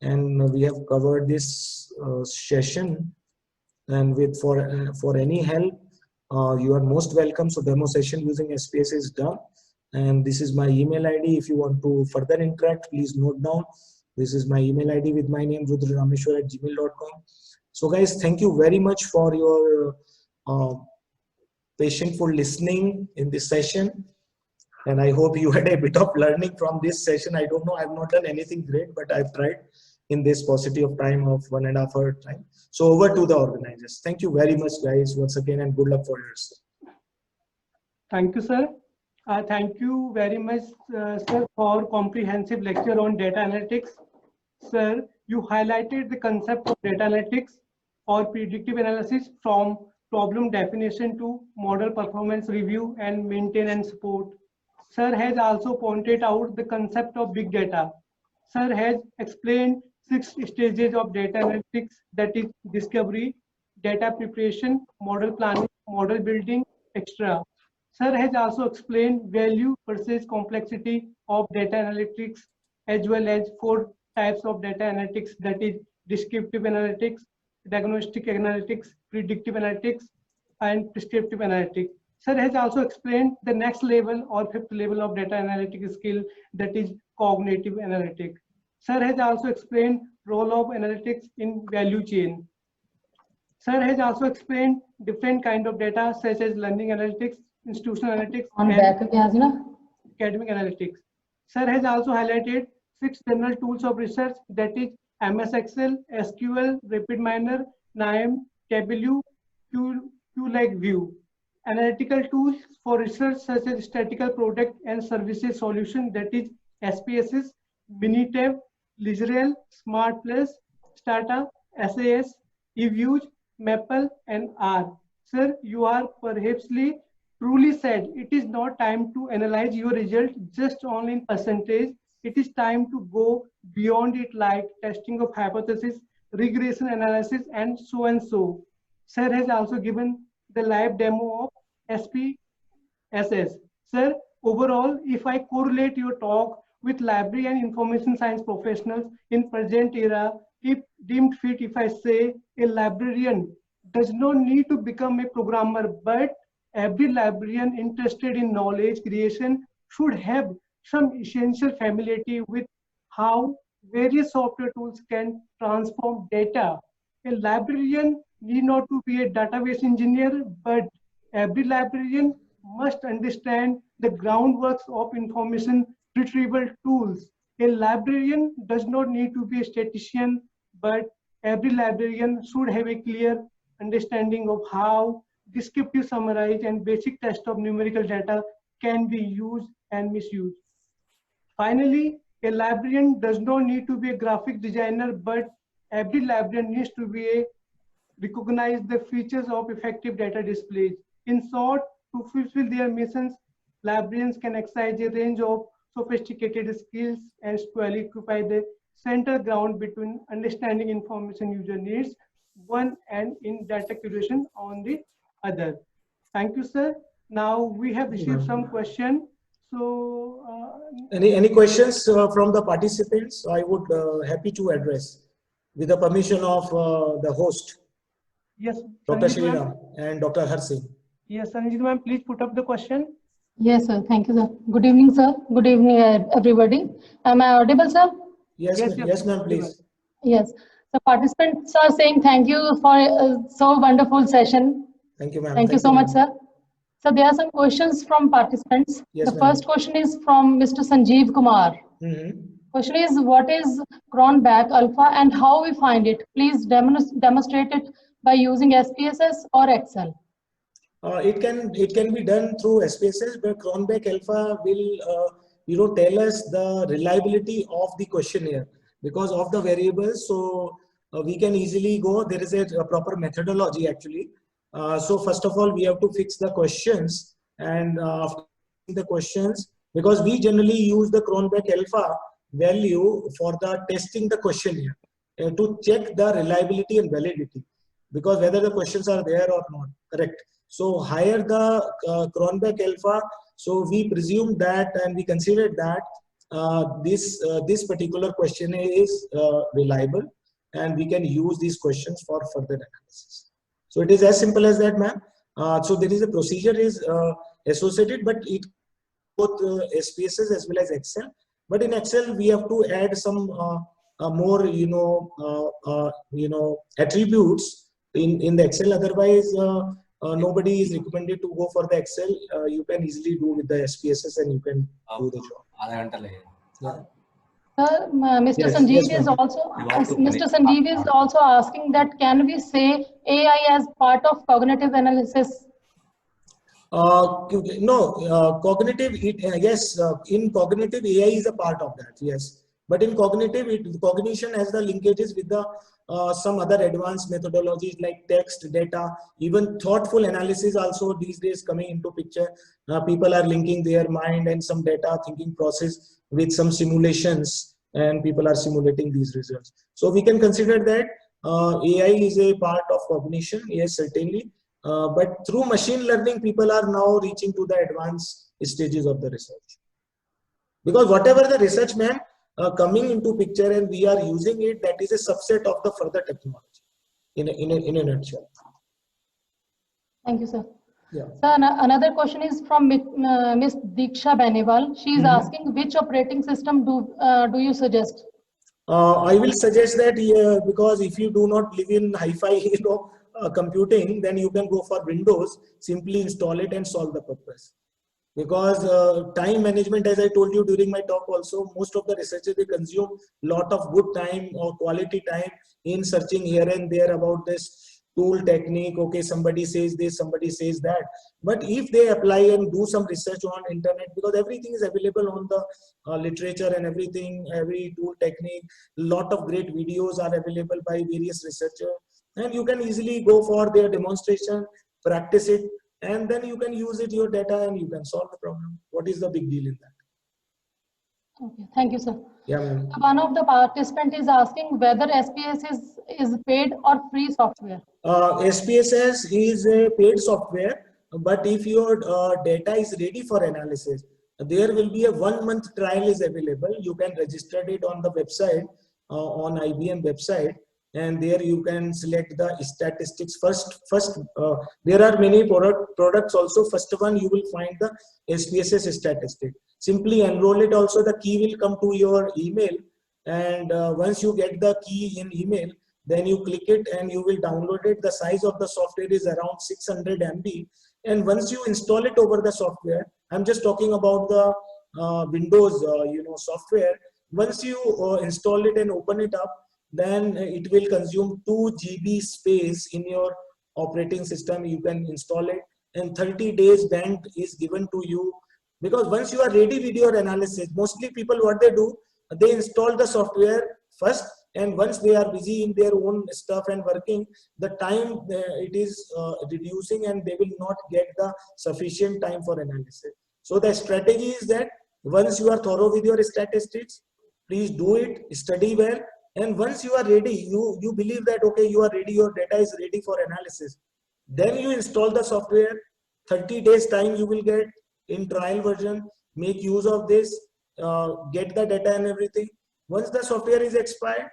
And we have covered this session, and for any help, you are most welcome. So demo session using SPS is done. And this is my email ID. If you want to further interact, please note down. This is my email ID with my name, rudrarameshwar@gmail.com. So guys, thank you very much for your patience for listening in this session. And I hope you had a bit of learning from this session. I don't know, I've not done anything great, but I've tried in this paucity of time of 1.5 hour time. So over to the organizers. Thank you very much, guys, once again, and good luck for yours. Thank you, sir. Thank you very much, sir, for comprehensive lecture on data analytics. Sir, you highlighted the concept of data analytics or predictive analysis from problem definition to model performance review and maintain and support. Sir has also pointed out the concept of big data. Sir has explained 6 stages of data analytics, that is discovery, data preparation, model planning, model building, etc. Sir has also explained value versus complexity of data analytics, as well as 4 types of data analytics, that is descriptive analytics, diagnostic analytics, predictive analytics, and prescriptive analytics. Sir has also explained the next level or 5th level of data analytic skill, that is cognitive analytics. Sir has also explained role of analytics in value chain. Sir has also explained different kind of data such as learning analytics, institutional analytics, and academic analytics. Sir has also highlighted 6 general tools of research, that is MS Excel, SQL, RapidMiner, KNIME, Tableau, QLabVIEW. Analytical tools for research such as statistical product and services solution, that is SPSS, Minitab, Lizrel, SmartPlus, Stata, SAS, eViews, Maple, and R. Sir, you are perhapsly truly said it is not time to analyze your result just only in percentage. It is time to go beyond it, like testing of hypothesis, regression analysis, and so and so. Sir has also given the live demo of SPSS. Sir, overall, if I correlate your talk with library and information science professionals in present era, if deemed fit, if I say a librarian does not need to become a programmer, but every librarian interested in knowledge creation should have some essential familiarity with how various software tools can transform data. A librarian need not to be a database engineer, but every librarian must understand the groundwork of information retrieval tools. A librarian does not need to be a statistician, but every librarian should have a clear understanding of how descriptive, summarize, and basic test of numerical data can be used and misused. Finally, a librarian does not need to be a graphic designer, but every librarian needs to recognize the features of effective data displays. In short, to fulfill their missions, librarians can exercise a range of sophisticated skills and squarely occupy the center ground between understanding information user needs one and in data curation on the other. Thank you, sir. Now we have received some questions. So, any questions from the participants? I would happy to address with the permission of the host. Yes, Dr. Sriram and Dr. Harsing. Yes, Sanjit ma'am, please put up the question. Yes, sir. Thank you, sir. Good evening, sir. Good evening, everybody. Am I audible, sir? Yes, yes, ma'am, please. Yes. The participants are saying thank you for a so wonderful session. Thank you, ma'am. Thank you so much, sir. So there are some questions from participants. Yes, the first question is from Mr. Sanjeev Kumar. Question is, what is Cronbach alpha and how we find it? Please demonstrate it by using SPSS or Excel. It can be done through SPSS, but Cronbach alpha will tell us the reliability of the questionnaire because of the variables. So we can easily go. There is a proper methodology actually. So first of all, we have to fix the questions, and after the questions, because we generally use the Cronbach alpha value for the testing the questionnaire to check the reliability and validity, because whether the questions are there or not, correct. So higher the Cronbach alpha, so we presume that and we consider that this particular questionnaire is reliable, and we can use these questions for further analysis. So it is as simple as that, ma'am. So there is a procedure is associated, but it both SPSS as well as Excel. But in Excel, we have to add some more, attributes in the Excel. Otherwise, nobody is recommended to go for the Excel. You can easily do with the SPSS, and you can do the job. Yeah. Mr. Yes, Sanjeev yes, is ma'am. also Mr. Sanjeev is also asking that can we say AI as part of cognitive analysis? Cognitive, yes, in cognitive, AI is a part of that, yes. But in cognitive, cognition has the linkages with the some other advanced methodologies like text, data, even thoughtful analysis also these days coming into picture. People are linking their mind and some data thinking process with some simulations, and people are simulating these results. So we can consider that AI is a part of cognition, yes, certainly. But through machine learning, people are now reaching to the advanced stages of the research. Because whatever the research, ma'am, coming into picture and we are using it, that is a subset of the further technology in a nutshell. Thank you, sir. Yeah. Sir, another question is from Miss Diksha Benewal. She is asking which operating system do you suggest? I will suggest that because if you do not live in hi-fi, computing, then you can go for Windows. Simply install it and solve the purpose. Because time management, as I told you during my talk also, most of the researchers, they consume lot of good time or quality time in searching here and there about this tool technique. Okay, somebody says this, somebody says that. But if they apply and do some research on internet, because everything is available on the literature and everything, every tool technique, lot of great videos are available by various researchers, and you can easily go for their demonstration, practice it, and then you can use it, your data, and you can solve the problem. What is the big deal in that? Okay, thank you, sir. Yeah, ma'am. One of the participants is asking whether SPS is paid or free software. SPSS is a paid software, but if your data is ready for analysis, there will be a 1 month trial is available. You can register it on the website, on IBM website, and there you can select the statistics. First, there are many products also. First one, you will find the SPSS statistic. Simply enroll it. Also, the key will come to your email, and once you get the key in email, then you click it and you will download it. The size of the software is around 600 MB, and once you install it over the software, I'm just talking about the Windows software. Once you install it and open it up, then it will consume 2 GB space in your operating system. You can install it, and 30 days bank is given to you. Because once you are ready with your analysis, mostly people, what they do, they install the software first, and once they are busy in their own stuff and working, the time it is reducing, and they will not get the sufficient time for analysis. So the strategy is that once you are thorough with your statistics, please do it, study well, and once you are ready, you believe that okay, you are ready, your data is ready for analysis, then you install the software. 30 days time you will get in trial version. Make use of this, get the data and everything. Once the software is expired,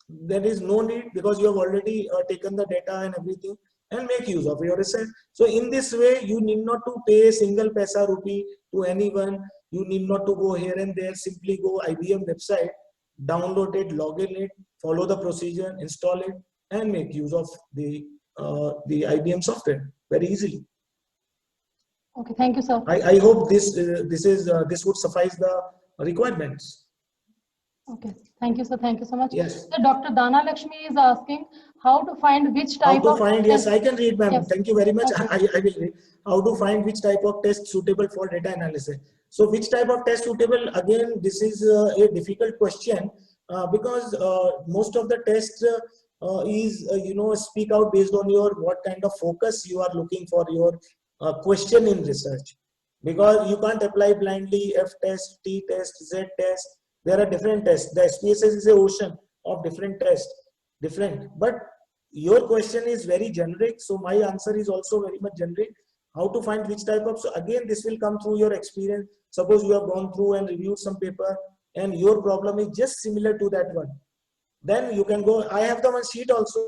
there is no need, because you have already taken the data and everything, and make use of your research. So in this way, you need not to pay a single paisa rupee to anyone. You need not to go here and there. Simply go IBM website, download it, log in it, follow the procedure, install it, and make use of the IBM software very easily. Okay, thank you, sir. I hope this would suffice the requirements. Okay, thank you, sir. Thank you so much. Yes. So Dr. Dana Lakshmi is asking how to find which type of yes, I can read, ma'am. Yes. Thank you very much. Okay. I will read. How to find which type of test suitable for data analysis. So which type of test suitable? Again, this is a difficult question because most of the tests is speak out based on your what kind of focus you are looking for your question in research. Because you can't apply blindly F test, T test, Z test. There are different tests. The SPSS is an ocean of different tests, but your question is very generic, so my answer is also very much generic. How to find which type of, so again this will come through your experience. Suppose you have gone through and reviewed some paper and your problem is just similar to that one, then you can go. I have the one sheet also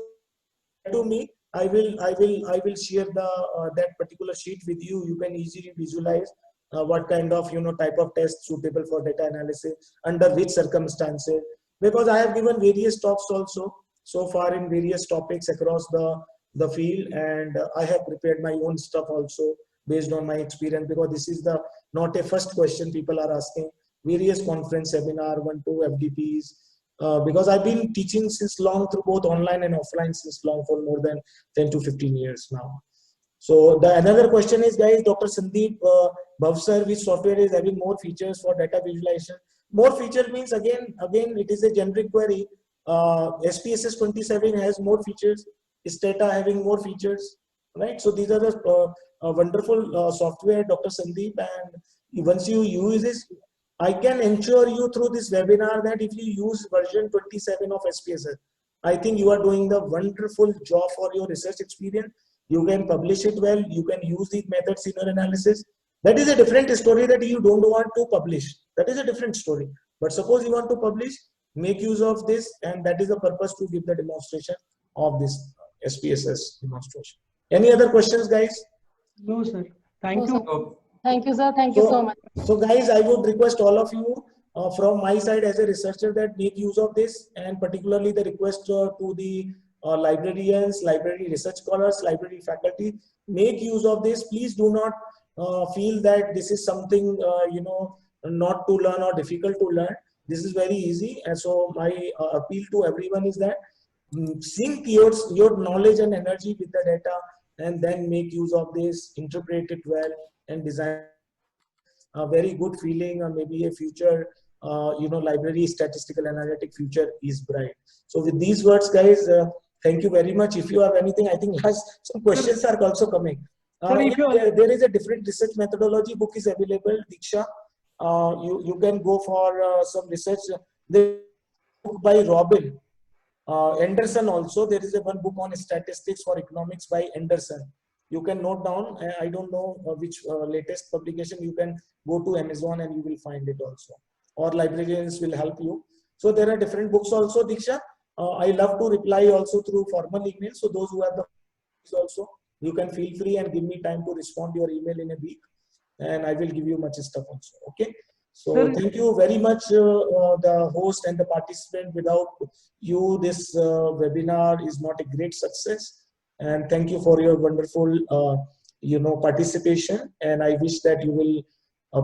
to me. I will share the that particular sheet with you. You can easily visualize what kind of type of test suitable for data analysis, under which circumstances, because I have given various talks also so far in various topics across the field, and I have prepared my own stuff also based on my experience, because this is the not a first question people are asking. various conference seminar, 1-2 FDPs, because I've been teaching since long through both online and offline since long, for more than 10 to 15 years now. So the another question is, guys, Dr. Sandeep Bhavsar, which software is having more features for data visualization? More feature means again it is a generic query. SPSS 27 has more features. Stata having more features, right? So these are the wonderful software, Dr. Sandeep, and once you use this, I can ensure you through this webinar that if you use version 27 of SPSS, I think you are doing the wonderful job for your research experience. You can publish it well. You can use these methods in your analysis. That is a different story that you don't want to publish. That is a different story. But suppose you want to publish, make use of this, and that is the purpose to give the demonstration of this SPSS demonstration. Any other questions, guys? No, sir. Thank you. So, Thank you, sir. Thank you so much. So guys, I would request all of you from my side as a researcher that make use of this, and particularly the request to the librarians, library research scholars, library faculty, make use of this. Please do not feel that this is something not to learn or difficult to learn. This is very easy. And so my appeal to everyone is that sync your knowledge and energy with the data, and then make use of this, interpret it well, and design a very good feeling, or maybe a future library statistical analytic future is bright. So with these words, guys, thank you very much. If you have anything, I think some questions are also coming. There is a different research methodology book is available, Diksha. You can go for some research. The book by Robin Anderson also. There is one book on statistics for economics by Anderson. You can note down. I don't know which latest publication. You can go to Amazon and you will find it also. Or librarians will help you. So there are different books also, Diksha. I love to reply also through formal email. So those who have the books also, you can feel free and give me time to respond to your email in a week, and I will give you much stuff also. Okay. So thank you very much, the host and the participant. Without you, this webinar is not a great success. And thank you for your wonderful, participation. And I wish that you will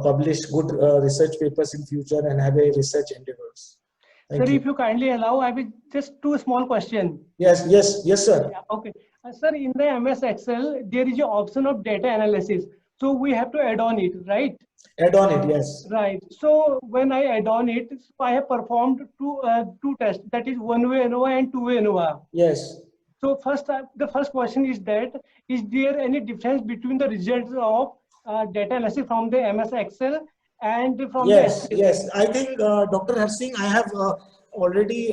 publish good research papers in future and have a research endeavors. Sir, if you kindly allow, I will just two small questions. Yes, sir. Yeah, okay. Sir, in the MS Excel, there is an option of data analysis. So we have to add on it, right? Add on it, yes. Right. So when I add on it, I have performed two tests. That is one-way ANOVA and two-way ANOVA. Yes. So the first question is that, is there any difference between the results of data analysis from the MS Excel and from yes, the yes. I think Dr. Harsing, I have already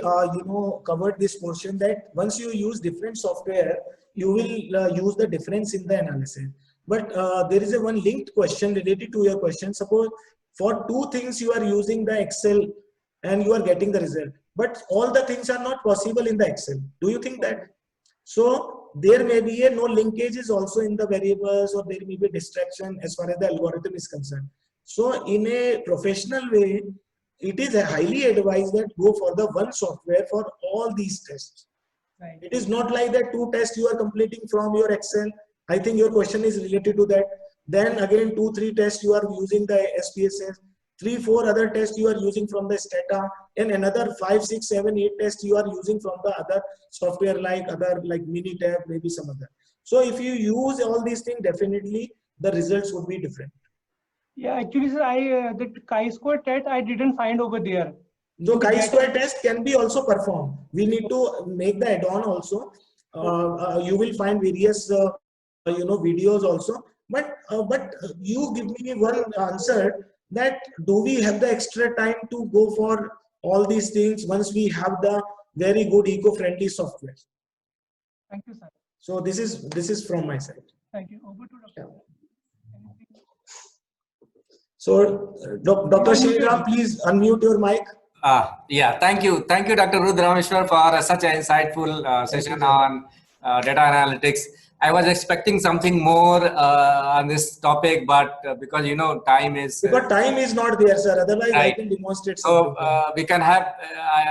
covered this portion that once you use different software, you will use the difference in the analysis. But there is a one linked question related to your question. Suppose for two things you are using the Excel and you are getting the result, but all the things are not possible in the Excel. Do you think that? So there may be no linkages also in the variables, or there may be distraction as far as the algorithm is concerned. So in a professional way, it is highly advised that go for the one software for all these tests. Right. It is not like that 2 tests you are completing from your Excel. I think your question is related to that. Then again 2-3 tests you are using the SPSS, 3-4 other tests you are using from the Stata, and another 5-6-7-8 tests you are using from the other software like Minitab, maybe some other. So if you use all these things, definitely the results would be different. Yeah, actually, sir, the chi-square test I didn't find over there. So chi-square test can be also performed. We need to make the add-on also. You will find various videos also. But you give me one answer that do we have the extra time to go for all these things once we have the very good eco-friendly software? Thank you, sir. So this is from my side. Thank you. Over to Dr. So Dr. Shriram, please unmute your mic. Yeah, thank you, Dr. Rudrameshwar, for such an insightful session on data analytics. I was expecting something more on this topic, but because time is time is not there, sir. Otherwise, right. I can demonstrate. So we can have.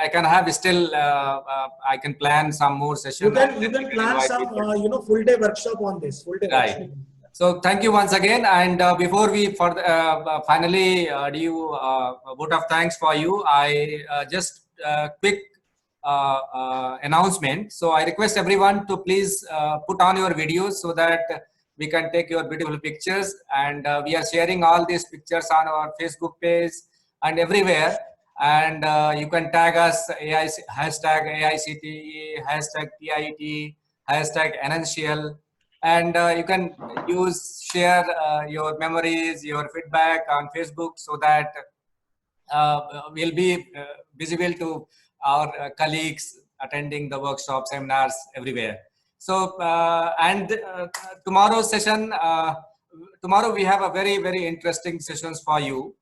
I can have still. I can plan some more sessions. You can plan some full day workshop on this. Full day. Right. Workshop. So thank you once again. And before we finally do a vote of thanks for you, I just quick announcement. So I request everyone to please put on your videos so that we can take your beautiful pictures. And we are sharing all these pictures on our Facebook page and everywhere. And you can tag us hashtag AICTE, hashtag TIET, hashtag NNCL. And you can share your memories, your feedback on Facebook so that we'll be visible to our colleagues attending the workshops, seminars everywhere. So, tomorrow's session, tomorrow we have a very, very interesting sessions for you,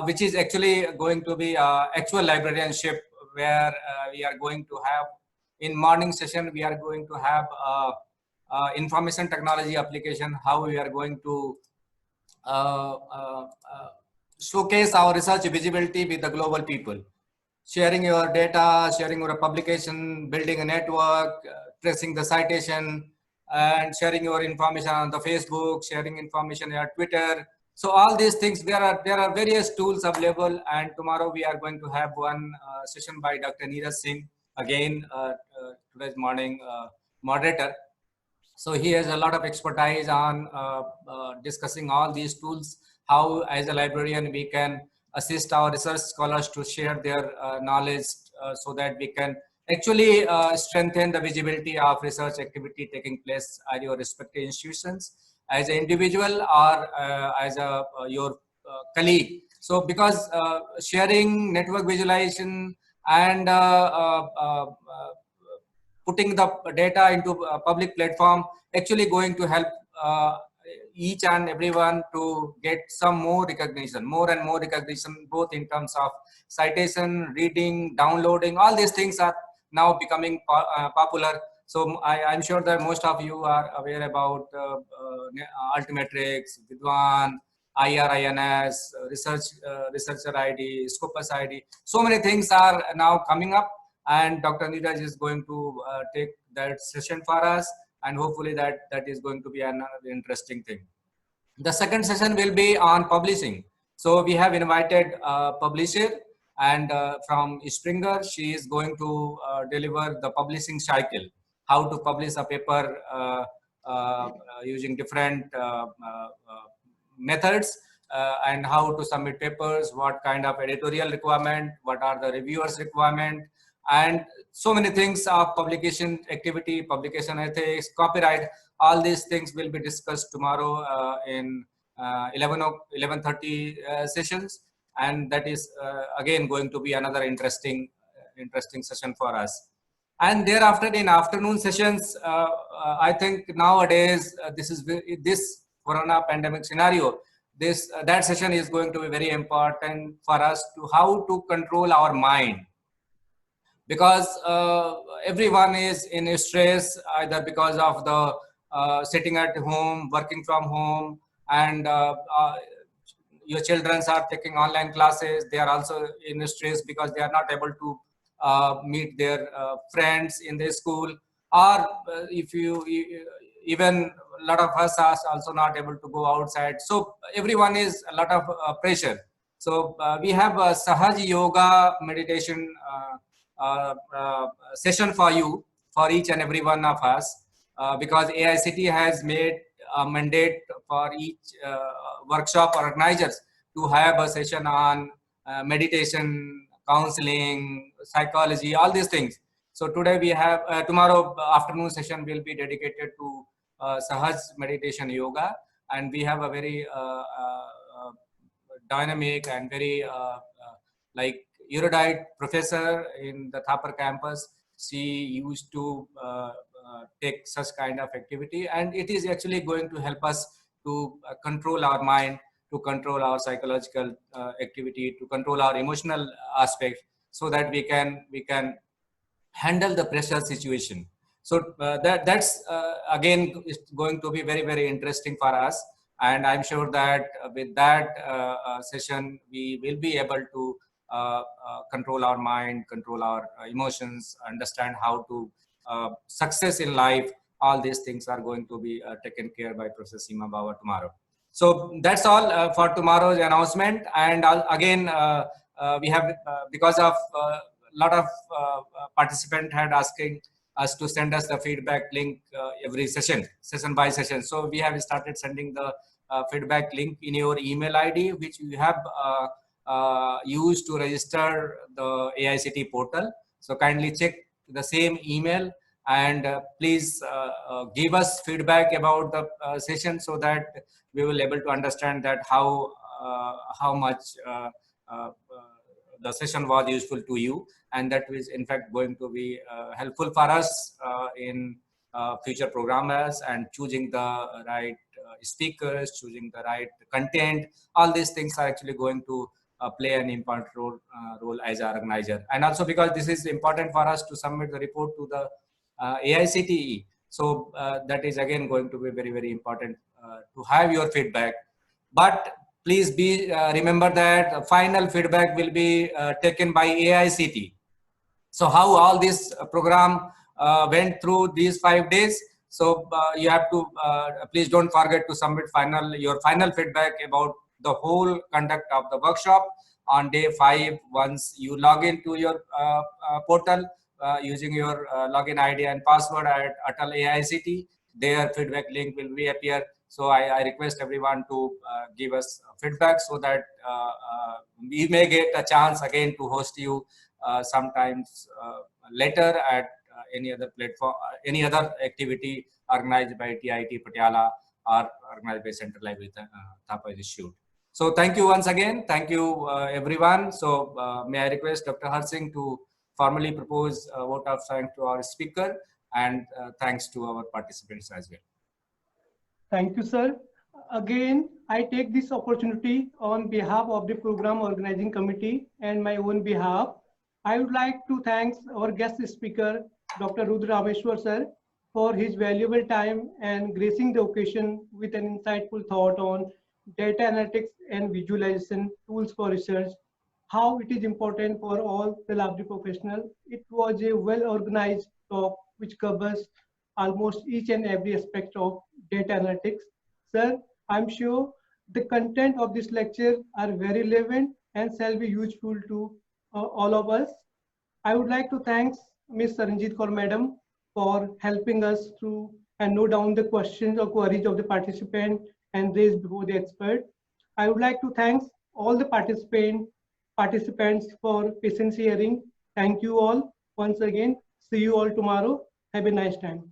which is actually going to be actual librarianship, where we are going to have, in morning session, we are going to have information technology application, how we are going to showcase our research visibility with the global people, sharing your data, sharing your publication, building a network, tracing the citation, and sharing your information on the Facebook, sharing information on Twitter. So all these things, there are various tools available, and tomorrow we are going to have one session by Dr. Neeraj Singh, again today's morning moderator. So he has a lot of expertise on discussing all these tools, how as a librarian we can assist our research scholars to share their knowledge so that we can actually strengthen the visibility of research activity taking place at your respective institutions as an individual or as your colleague. So because sharing network visualization and putting the data into a public platform actually going to help each and everyone to get some more recognition, more and more recognition, both in terms of citation, reading, downloading. All these things are now becoming popular. So I'm sure that most of you are aware about Altimetrics, Vidwan, IRINS, Researcher ID, Scopus ID. So many things are now coming up, and Dr. Neeraj is going to take that session for us, and hopefully that is going to be another interesting thing. The second session will be on publishing. So we have invited a publisher, and from Springer, she is going to deliver the publishing cycle, how to publish a paper using different methods, and how to submit papers, what kind of editorial requirement, what are the reviewers requirement, and so many things of publication activity, publication ethics, copyright. All these things will be discussed tomorrow in 11:30 sessions, and that is again going to be another interesting session for us. And thereafter, in afternoon sessions, I think nowadays this corona pandemic scenario, that session is going to be very important for us to how to control our mind, because everyone is in stress, either because of the sitting at home, working from home, and your children are taking online classes. They are also in stress because they are not able to meet their friends in their school, or if you even a lot of us are also not able to go outside. So everyone is a lot of pressure. So we have a Sahaj Yoga meditation session for you, for each and every one of us, because AICTE has made a mandate for each workshop organizers to have a session on meditation, counseling, psychology, all these things. So today we have, tomorrow afternoon session will be dedicated to Sahaj meditation yoga, and we have a very dynamic and very like erudite professor in the Thapar campus. She used to take such kind of activity, and it is actually going to help us to control our mind, to control our psychological activity, to control our emotional aspect, so that we can handle the pressure situation. So that's again is going to be very, very interesting for us, and I'm sure that with that session we will be able to control our mind, control our emotions, understand how to success in life. all these things are going to be taken care by Professor Seema Bawa tomorrow. So that's all for tomorrow's announcement. And again, we have, because of a lot of participants had asking us to send us the feedback link every session by session. So we have started sending the feedback link in your email ID, which you have used to register the AICTE portal. So kindly check the same email and please give us feedback about the session, so that we will able to understand that how much the session was useful to you, and that is in fact going to be helpful for us in future programmers and choosing the right speakers, choosing the right content. All these things are actually going to play an important role as an organizer. And also because this is important for us to submit the report to the AICTE. So that is again going to be very, very important to have your feedback. But please be remember that final feedback will be taken by AICTE. So how all this program went through these 5 days. So you have to please don't forget to submit your final feedback about the whole conduct of the workshop on day 5. Once you log into your portal using your login ID and password at Atal AICTE, their feedback link will reappear. So I request everyone to give us feedback, so that we may get a chance again to host you sometimes later at any other platform, any other activity organized by TIT Patiala or organized by Central Library Thapa Institute. So thank you once again. Thank you everyone. So may I request Dr. Harsing to formally propose a vote of thanks to our speaker, and thanks to our participants as well. Thank you, sir. Again, I take this opportunity on behalf of the program organizing committee and my own behalf. I would like to thank our guest speaker, Dr. Rudra Rameshwar sir, for his valuable time and gracing the occasion with an insightful thought on data analytics and visualization tools for research, how it is important for all the library professionals. It was a well-organized talk which covers almost each and every aspect of data analytics. Sir, I'm sure the content of this lecture are very relevant and shall be useful to all of us. I would like to thank Ms. Saranjit Kaur Madam for helping us through and note down the questions or queries of the participant and raise before the expert. I would like to thank all the participants for patience hearing. Thank you all once again. See you all tomorrow. Have a nice time.